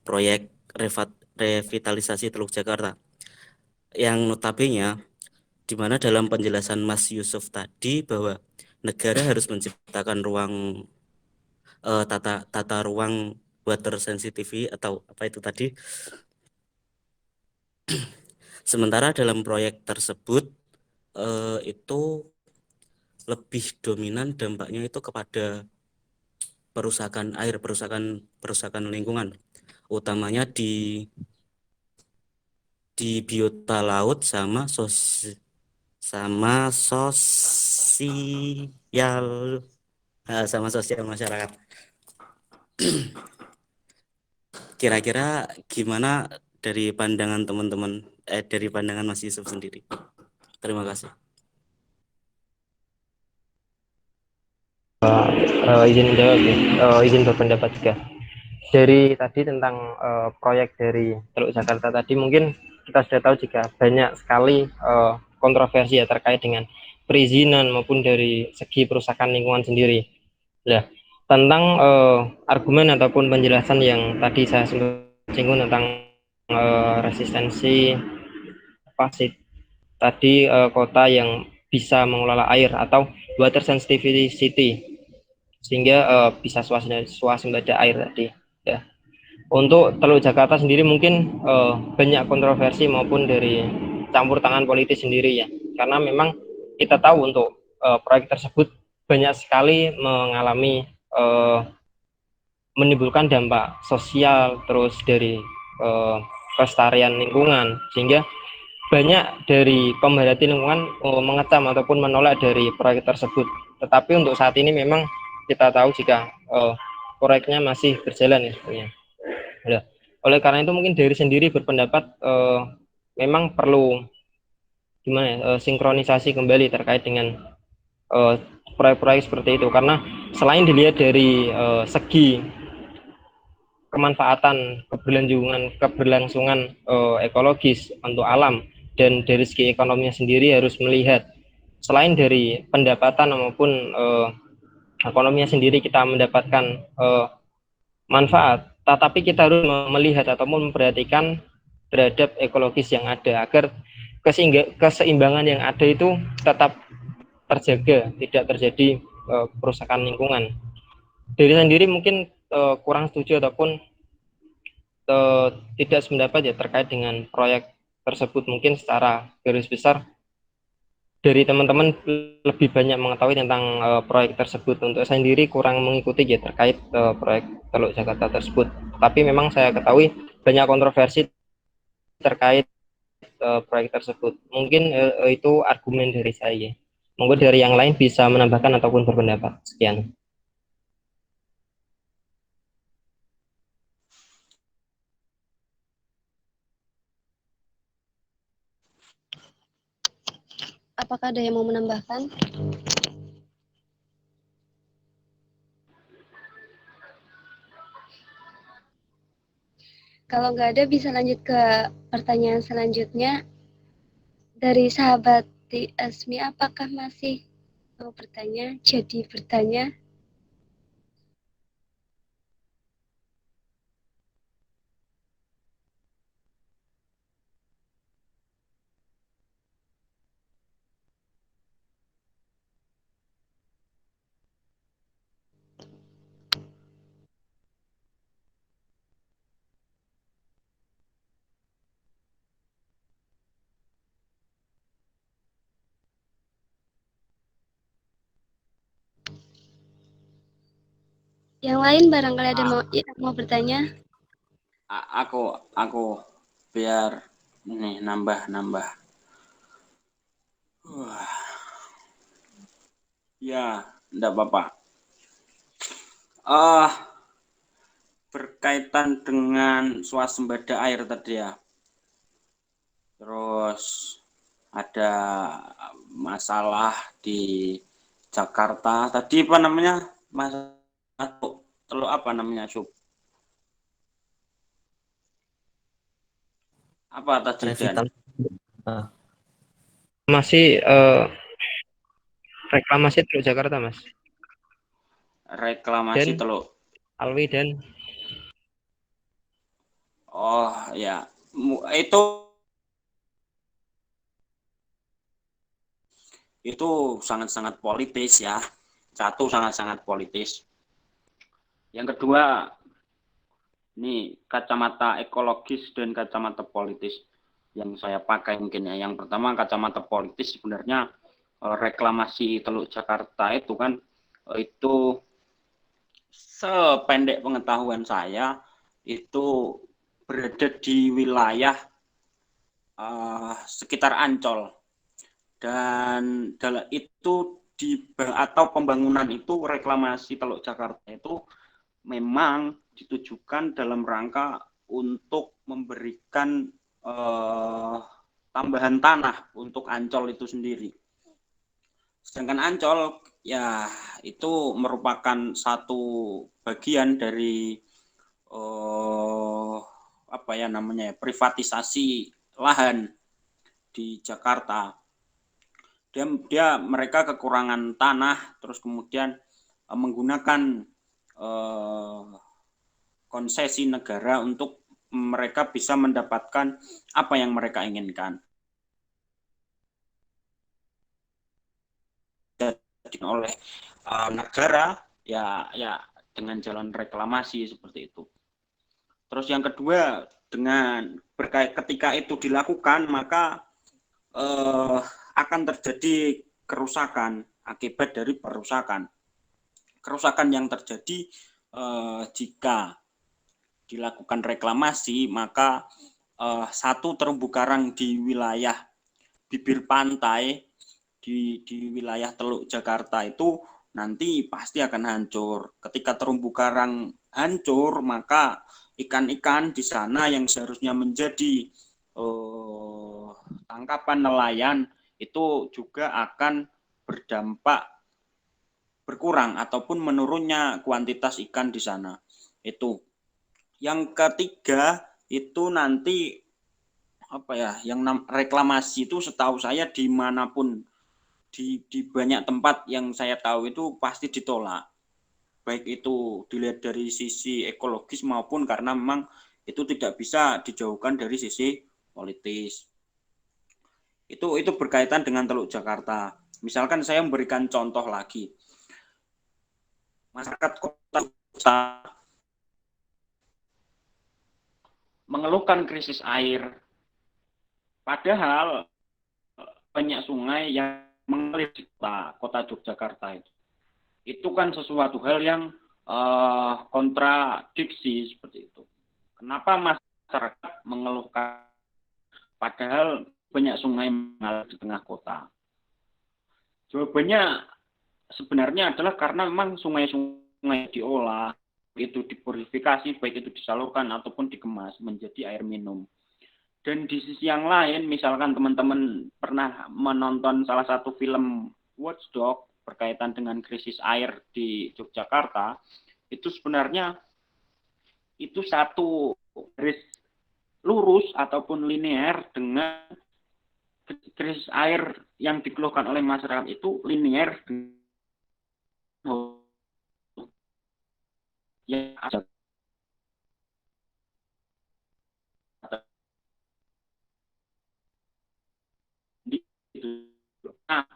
proyek revitalisasi Teluk Jakarta, yang notabene di mana dalam penjelasan Mas Yusuf tadi bahwa negara harus menciptakan ruang tata ruang water sensitivity atau apa itu tadi. Sementara dalam proyek tersebut itu lebih dominan dampaknya itu kepada perusakan air, perusakan lingkungan, utamanya di biota laut sama sosial masyarakat. Kira-kira gimana dari pandangan teman-teman, dari pandangan Mas Yusuf sendiri? Terima kasih. Izin jawab ya, izin berpendapat juga. Dari tadi tentang proyek dari Teluk Jakarta tadi, mungkin kita sudah tahu jika banyak sekali kontroversi ya terkait dengan perizinan maupun dari segi perusahaan lingkungan sendiri. Nah, tentang argumen ataupun penjelasan yang tadi saya singgung tentang resistensi tadi kota yang bisa mengelola air atau water sensitivity sehingga bisa swasembada air tadi ya. Untuk Teluk Jakarta sendiri mungkin banyak kontroversi maupun dari campur tangan politis sendiri ya, karena memang kita tahu untuk proyek tersebut banyak sekali mengalami menimbulkan dampak sosial terus dari kelestarian lingkungan, sehingga banyak dari pemerhati lingkungan mengecam ataupun menolak dari proyek tersebut. Tetapi untuk saat ini memang kita tahu jika proyeknya masih berjalan ya sebenarnya. Ya. Oleh karena itu mungkin dari sendiri berpendapat memang perlu gimana ya, sinkronisasi kembali terkait dengan proyek-proyek seperti itu, karena selain dilihat dari segi kemanfaatan keberlangsungan ekologis untuk alam, dan dari segi ekonominya sendiri harus melihat selain dari pendapatan maupun ekonominya sendiri kita mendapatkan manfaat, tetapi kita harus melihat ataupun memperhatikan terhadap ekologis yang ada agar keseimbangan yang ada itu tetap terjaga, tidak terjadi kerusakan lingkungan. Dari sendiri mungkin kurang setuju ataupun tidak sependapat ya terkait dengan proyek tersebut. Mungkin secara garis besar dari teman-teman lebih banyak mengetahui tentang proyek tersebut. Untuk saya sendiri kurang mengikuti ya terkait proyek Teluk Jakarta tersebut. Tapi memang saya ketahui banyak kontroversi terkait proyek tersebut. Mungkin itu argumen dari saya. Monggo dari yang lain bisa menambahkan ataupun berpendapat. Sekian. Apakah ada yang mau menambahkan? Kalau nggak ada, bisa lanjut ke pertanyaan selanjutnya. Dari sahabat Asmi, apakah masih mau bertanya? Jadi bertanya. Yang lain barangkali ada mau bertanya. Aku biar nih nambah. Wah. Ya, enggak apa-apa. Berkaitan dengan swasembada air tadi ya. Terus ada masalah di Jakarta. Tadi apa namanya? Teluk apa namanya, Sub? Apa tadi, Dan? Masih reklamasi Teluk Jakarta, Mas. Reklamasi Dan Teluk. Alwi dan Oh ya, itu sangat-sangat politis ya. Satu, sangat-sangat politis. Yang kedua, ini kacamata ekologis dan kacamata politis yang saya pakai mungkin ya. Yang pertama, kacamata politis, sebenarnya reklamasi Teluk Jakarta itu kan itu sependek pengetahuan saya itu berada di wilayah sekitar Ancol, dan itu atau pembangunan itu, reklamasi Teluk Jakarta itu memang ditujukan dalam rangka untuk memberikan tambahan tanah untuk Ancol itu sendiri. Sedangkan Ancol ya itu merupakan satu bagian dari privatisasi lahan di Jakarta. Mereka kekurangan tanah, terus kemudian menggunakan konsesi negara untuk mereka bisa mendapatkan apa yang mereka inginkan. Oleh negara ya dengan jalan reklamasi seperti itu. Terus yang kedua, ketika itu dilakukan maka akan terjadi kerusakan akibat dari kerusakan yang terjadi jika dilakukan reklamasi, maka satu, terumbu karang di wilayah bibir pantai di wilayah Teluk Jakarta itu nanti pasti akan hancur. Ketika terumbu karang hancur, maka ikan-ikan di sana yang seharusnya menjadi tangkapan nelayan itu juga akan berdampak berkurang ataupun menurunnya kuantitas ikan di sana. Itu. Yang ketiga itu nanti yang reklamasi itu setahu saya dimanapun di banyak tempat yang saya tahu itu pasti ditolak. baik itu dilihat dari sisi ekologis maupun karena memang itu tidak bisa dijauhkan dari sisi politis. Itu berkaitan dengan Teluk Jakarta. Misalkan saya memberikan contoh lagi. Masyarakat kota mengeluhkan krisis air. Padahal banyak sungai yang mengalir di kota Yogyakarta itu. Itu kan sesuatu hal yang kontradiksi seperti itu. Kenapa masyarakat mengeluhkan padahal banyak sungai mengalir di tengah kota? Jawabannya sebenarnya adalah karena memang sungai-sungai diolah, itu dipurifikasi, baik itu disalurkan ataupun dikemas menjadi air minum. Dan di sisi yang lain, misalkan teman-teman pernah menonton salah satu film Watchdog berkaitan dengan krisis air di Yogyakarta, itu sebenarnya itu satu garis lurus ataupun linear dengan krisis air yang dikeluhkan oleh masyarakat itu linear yang ada. Nah,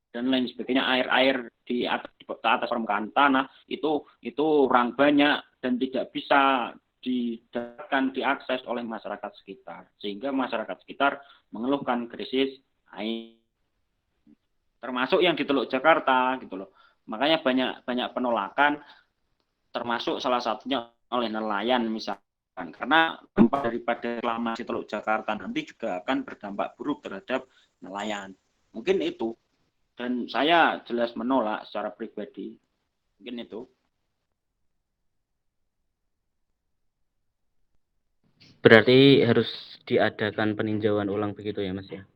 dan lain sebagainya, air di atas permukaan tanah itu kurang banyak dan tidak bisa didapatkan diakses oleh masyarakat sekitar, sehingga masyarakat sekitar mengeluhkan krisis air, termasuk yang di Teluk Jakarta gitu loh. Makanya banyak penolakan, termasuk salah satunya oleh nelayan misalkan, karena dampak daripada reklamasi Teluk Jakarta nanti juga akan berdampak buruk terhadap nelayan. Mungkin itu. Dan saya jelas menolak secara pribadi. Mungkin itu. Berarti harus diadakan peninjauan ulang begitu ya, Mas ya?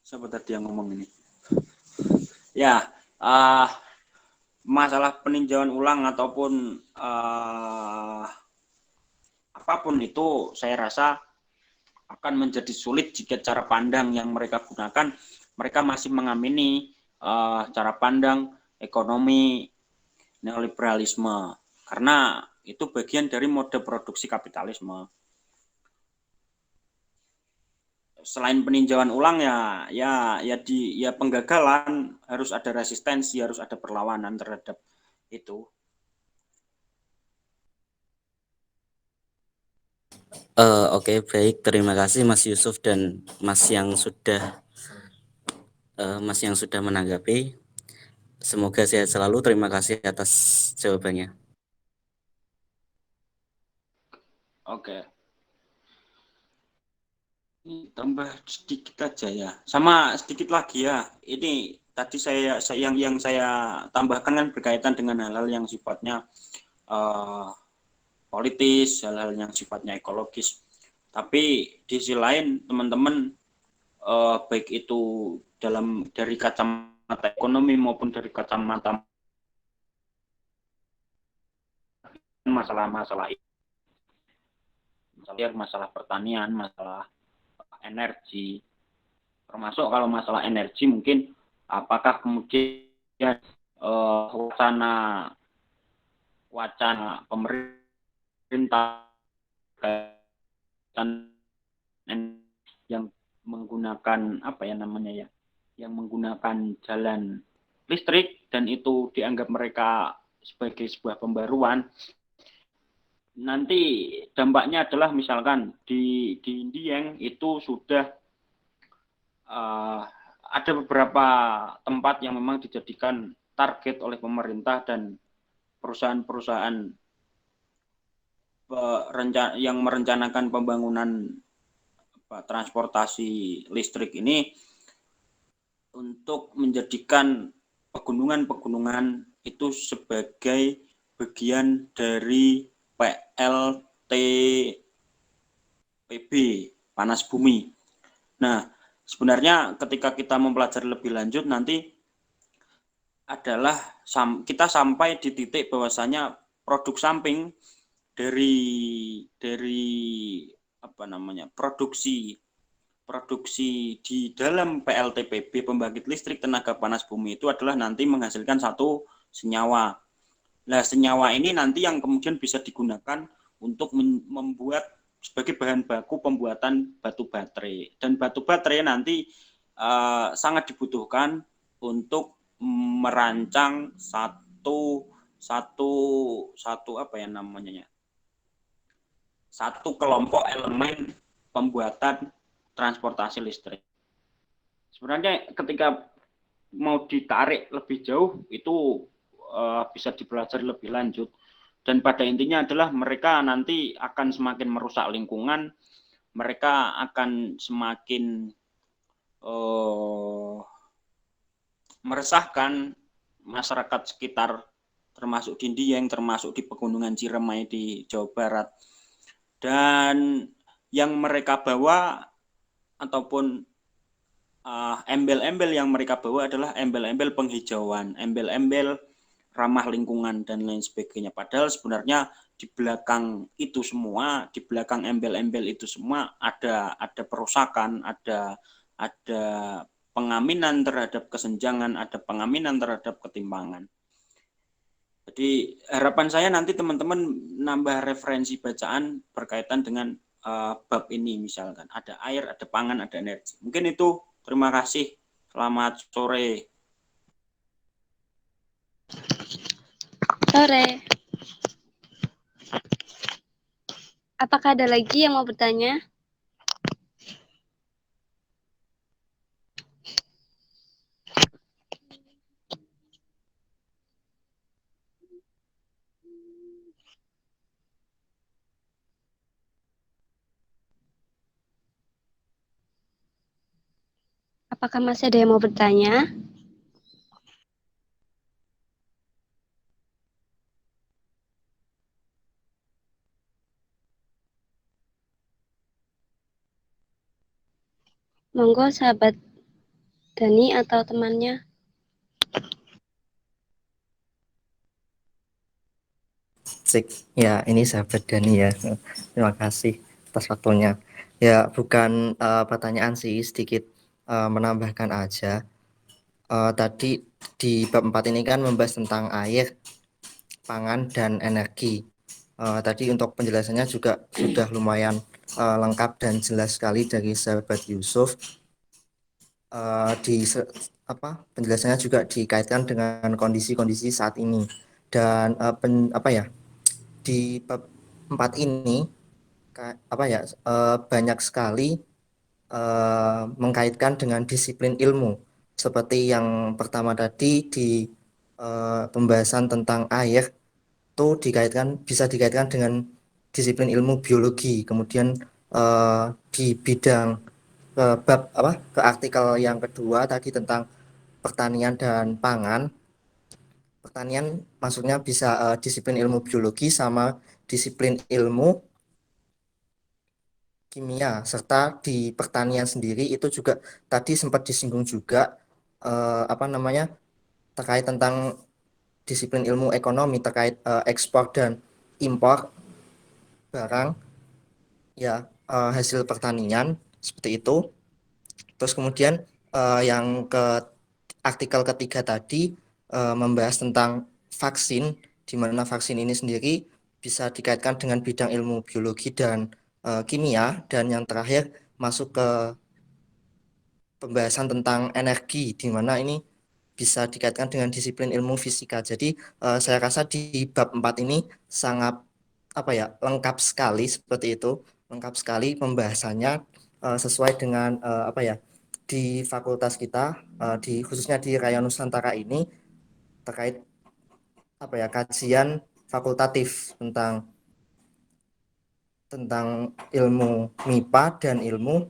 Siapa tadi yang ngomong ini? Ya, masalah peninjauan ulang ataupun apapun itu, saya rasa akan menjadi sulit jika cara pandang yang mereka gunakan, mereka masih mengamini cara pandang ekonomi neoliberalisme, karena itu bagian dari mode produksi kapitalisme. Selain peninjauan ulang ya penggagalan, harus ada resistensi, harus ada perlawanan terhadap itu. Oke, baik. Terima kasih Mas Yusuf dan Mas yang sudah menanggapi. Semoga sehat selalu. Terima kasih atas jawabannya. Oke. Ini tambah sedikit aja ya. Sama sedikit lagi ya. Ini tadi yang saya tambahkan kan berkaitan dengan hal-hal yang sifatnya politis, hal-hal yang sifatnya ekologis. Tapi di sisi lain teman-teman baik itu dari kacamata ekonomi maupun dari kacamata masalah pertanian, masalah energi, termasuk kalau masalah energi mungkin apakah kemudian wacana pemerintah yang menggunakan yang menggunakan jalan listrik dan itu dianggap mereka sebagai sebuah pembaruan, nanti dampaknya adalah misalkan di Dieng itu sudah ada beberapa tempat yang memang dijadikan target oleh pemerintah dan perusahaan-perusahaan yang merencanakan pembangunan transportasi listrik ini untuk menjadikan pegunungan-pegunungan itu sebagai bagian dari PLTPB, panas bumi. Nah, sebenarnya ketika kita mempelajari lebih lanjut nanti adalah kita sampai di titik bahwasanya produk samping dari produksi di dalam PLTPB, pembangkit listrik tenaga panas bumi, itu adalah nanti menghasilkan satu senyawa. Nah, senyawa ini nanti yang kemudian bisa digunakan untuk membuat sebagai bahan baku pembuatan batu baterai. Dan batu baterai nanti sangat dibutuhkan untuk merancang satu kelompok elemen pembuatan transportasi listrik. Sebenarnya ketika mau ditarik lebih jauh itu bisa dipelajari lebih lanjut, dan pada intinya adalah mereka nanti akan semakin merusak lingkungan, mereka akan semakin meresahkan masyarakat sekitar, termasuk di Dieng, termasuk di pegunungan Ciremai di Jawa Barat. Dan yang mereka bawa ataupun embel-embel yang mereka bawa adalah embel-embel penghijauan, embel-embel ramah lingkungan dan lain sebagainya. Padahal sebenarnya di belakang itu semua, di belakang embel-embel itu semua ada perusakan, ada pengaminan terhadap kesenjangan, ada pengaminan terhadap ketimpangan. Jadi harapan saya nanti teman-teman nambah referensi bacaan berkaitan dengan bab ini, misalkan ada air, ada pangan, ada energi. Mungkin itu. Terima kasih. Selamat sore. Sore. Apakah ada lagi yang mau bertanya? Apakah masih ada yang mau bertanya? Monggo sahabat Dani atau temannya. Ya, ini sahabat Dani ya. Terima kasih atas waktunya. Ya, bukan pertanyaan sih, sedikit menambahkan aja. Tadi di bab 4 ini kan membahas tentang air, pangan, dan energi. Tadi untuk penjelasannya juga sudah lumayan lengkap dan jelas sekali dari sahabat Yusuf. Penjelasannya juga dikaitkan dengan kondisi-kondisi saat ini. Dan di bab 4 ini banyak sekali mengkaitkan dengan disiplin ilmu, seperti yang pertama tadi di pembahasan tentang air itu bisa dikaitkan dengan disiplin ilmu biologi. Kemudian di bidang ke artikel yang kedua tadi tentang pertanian dan pangan. Pertanian maksudnya bisa disiplin ilmu biologi sama disiplin ilmu kimia, serta di pertanian sendiri itu juga tadi sempat disinggung juga terkait tentang disiplin ilmu ekonomi terkait ekspor dan impor barang ya, hasil pertanian seperti itu. Terus kemudian yang ke artikel ketiga tadi membahas tentang vaksin, di mana vaksin ini sendiri bisa dikaitkan dengan bidang ilmu biologi dan kimia. Dan yang terakhir masuk ke pembahasan tentang energi, di mana ini bisa dikaitkan dengan disiplin ilmu fisika. Jadi saya rasa di bab 4 ini sangat lengkap sekali seperti itu, lengkap sekali pembahasannya sesuai dengan di fakultas kita, khususnya di Raya Nusantara ini terkait kajian fakultatif tentang ilmu MIPA dan ilmu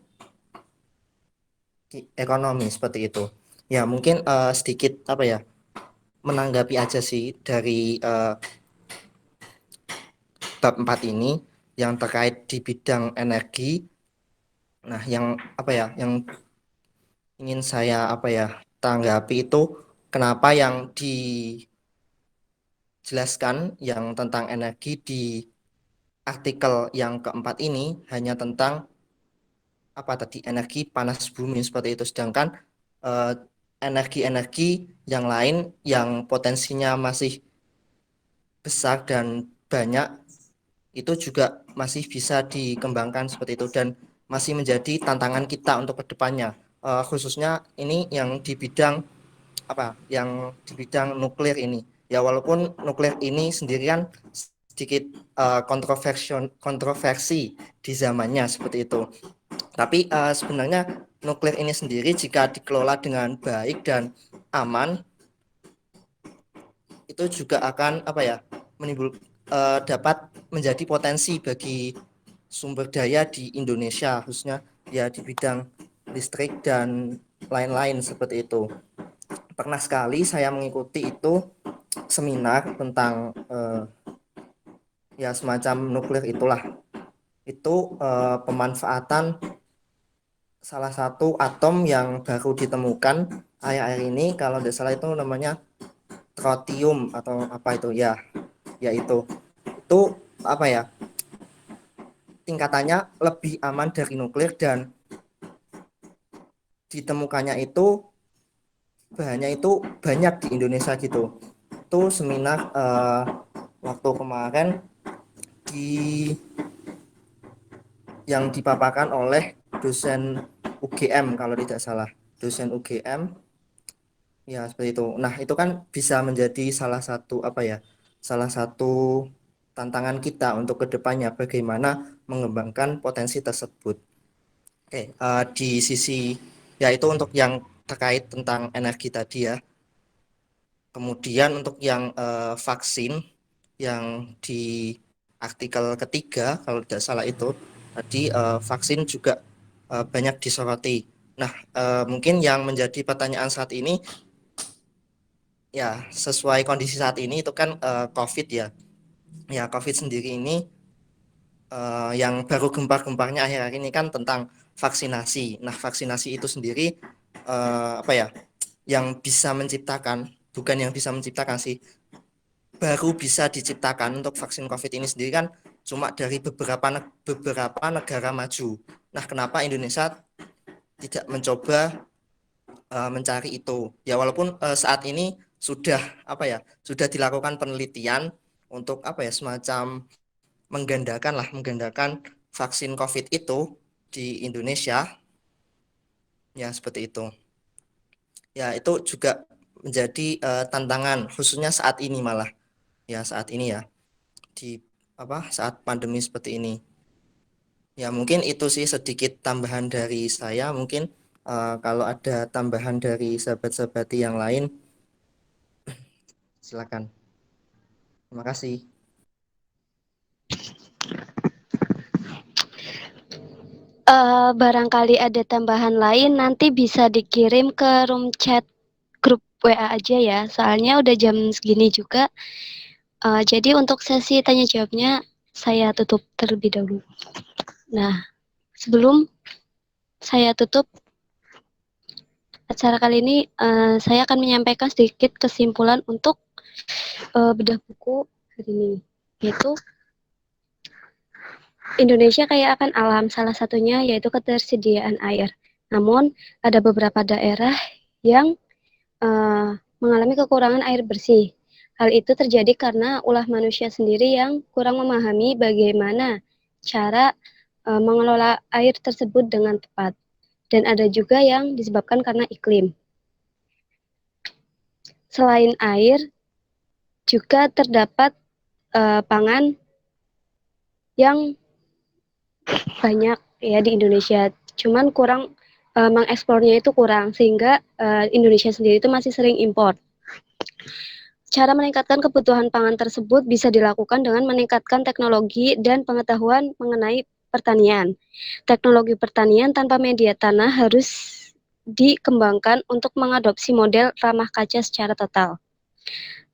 ekonomi seperti itu. Ya, mungkin sedikit menanggapi aja sih dari bab 4 ini yang terkait di bidang energi. Nah, yang ingin saya tanggapi itu kenapa yang dijelaskan yang tentang energi di artikel yang keempat ini hanya tentang energi panas bumi seperti itu, sedangkan eh, energi-energi yang lain yang potensinya masih besar dan banyak itu juga masih bisa dikembangkan seperti itu dan masih menjadi tantangan kita untuk kedepannya. Khususnya ini yang di bidang nuklir ini. Ya walaupun nuklir ini sendirian sedikit kontroversi di zamannya seperti itu. Tapi sebenarnya nuklir ini sendiri jika dikelola dengan baik dan aman itu juga akan dapat menjadi potensi bagi sumber daya di Indonesia, khususnya ya di bidang listrik dan lain-lain seperti itu. Pernah sekali saya mengikuti itu seminar tentang ya semacam nuklir itulah. Itu pemanfaatan salah satu atom yang baru ditemukan akhir-akhir ini, kalau tidak salah itu namanya tritium atau apa itu ya itu tingkatannya lebih aman dari nuklir dan ditemukannya itu bahannya itu banyak di Indonesia gitu. Itu seminar waktu kemarin yang dipaparkan oleh dosen UGM kalau tidak salah, dosen UGM ya seperti itu. Nah itu kan bisa menjadi salah satu tantangan kita untuk kedepannya bagaimana mengembangkan potensi tersebut. Oke, di sisi ya itu untuk yang terkait tentang energi tadi ya. Kemudian untuk yang vaksin yang di artikel ketiga kalau tidak salah itu tadi vaksin juga banyak disoroti. Nah, mungkin yang menjadi pertanyaan saat ini ya sesuai kondisi saat ini itu kan COVID ya. Ya COVID sendiri ini yang baru gempar-gemparnya akhir-akhir ini kan tentang vaksinasi. Nah, vaksinasi itu sendiri yang bisa menciptakan, bukan yang bisa menciptakan sih, baru bisa diciptakan untuk vaksin COVID ini sendiri kan cuma dari beberapa negara maju. Nah, kenapa Indonesia tidak mencoba mencari itu? Ya walaupun saat ini sudah dilakukan penelitian untuk semacam menggandakan vaksin COVID itu di Indonesia. Ya, seperti itu. Ya, itu juga menjadi tantangan khususnya saat ini malah. Ya, saat ini ya. Di saat pandemi seperti ini. Ya, mungkin itu sih sedikit tambahan dari saya. Mungkin kalau ada tambahan dari sahabat-sahabat yang lain silakan. Terima kasih. Barangkali ada tambahan lain nanti bisa dikirim ke room chat grup WA aja ya, soalnya udah jam segini juga. Jadi untuk sesi tanya jawabnya saya tutup terlebih dahulu. Nah, sebelum saya tutup acara kali ini, saya akan menyampaikan sedikit kesimpulan untuk bedah buku hari ini, yaitu Indonesia kaya akan alam, salah satunya yaitu ketersediaan air. Namun, ada beberapa daerah yang mengalami kekurangan air bersih. Hal itu terjadi karena ulah manusia sendiri yang kurang memahami bagaimana cara mengelola air tersebut dengan tepat. Dan ada juga yang disebabkan karena iklim. Selain air, juga terdapat pangan yang banyak ya di Indonesia, cuman kurang mengeksplornya itu kurang, sehingga Indonesia sendiri itu masih sering impor. Cara meningkatkan kebutuhan pangan tersebut bisa dilakukan dengan meningkatkan teknologi dan pengetahuan mengenai pertanian. Teknologi pertanian tanpa media tanah harus dikembangkan untuk mengadopsi model ramah kaca secara total.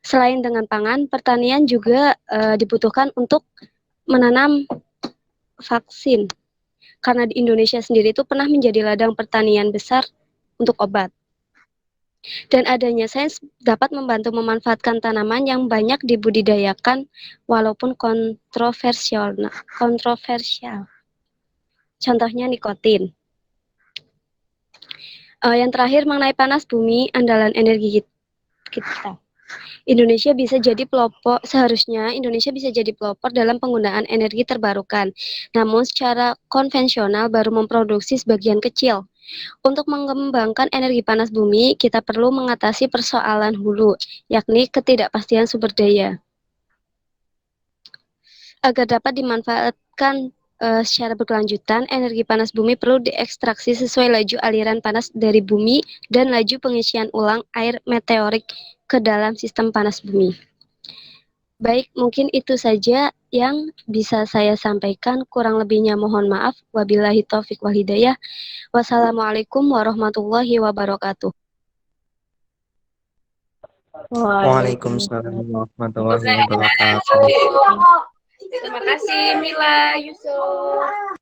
Selain dengan pangan, pertanian juga dibutuhkan untuk menanam vaksin. Karena di Indonesia sendiri itu pernah menjadi ladang pertanian besar untuk obat. Dan adanya sains dapat membantu memanfaatkan tanaman yang banyak dibudidayakan walaupun kontroversial. Contohnya nikotin. Yang terakhir mengenai panas bumi, andalan energi kita. Seharusnya Indonesia bisa jadi pelopor dalam penggunaan energi terbarukan. Namun secara konvensional baru memproduksi sebagian kecil. Untuk mengembangkan energi panas bumi, kita perlu mengatasi persoalan hulu, yakni ketidakpastian sumber daya. Agar dapat dimanfaatkan secara berkelanjutan, energi panas bumi perlu diekstraksi sesuai laju aliran panas dari bumi dan laju pengisian ulang air meteorik ke dalam sistem panas bumi. Baik, mungkin itu saja yang bisa saya sampaikan. Kurang lebihnya mohon maaf. Wabillahi taufiq wal hidayah. Wassalamualaikum warahmatullahi wabarakatuh. Waalaikumsalam warahmatullahi wabarakatuh. Terima kasih Mila, Yusuf.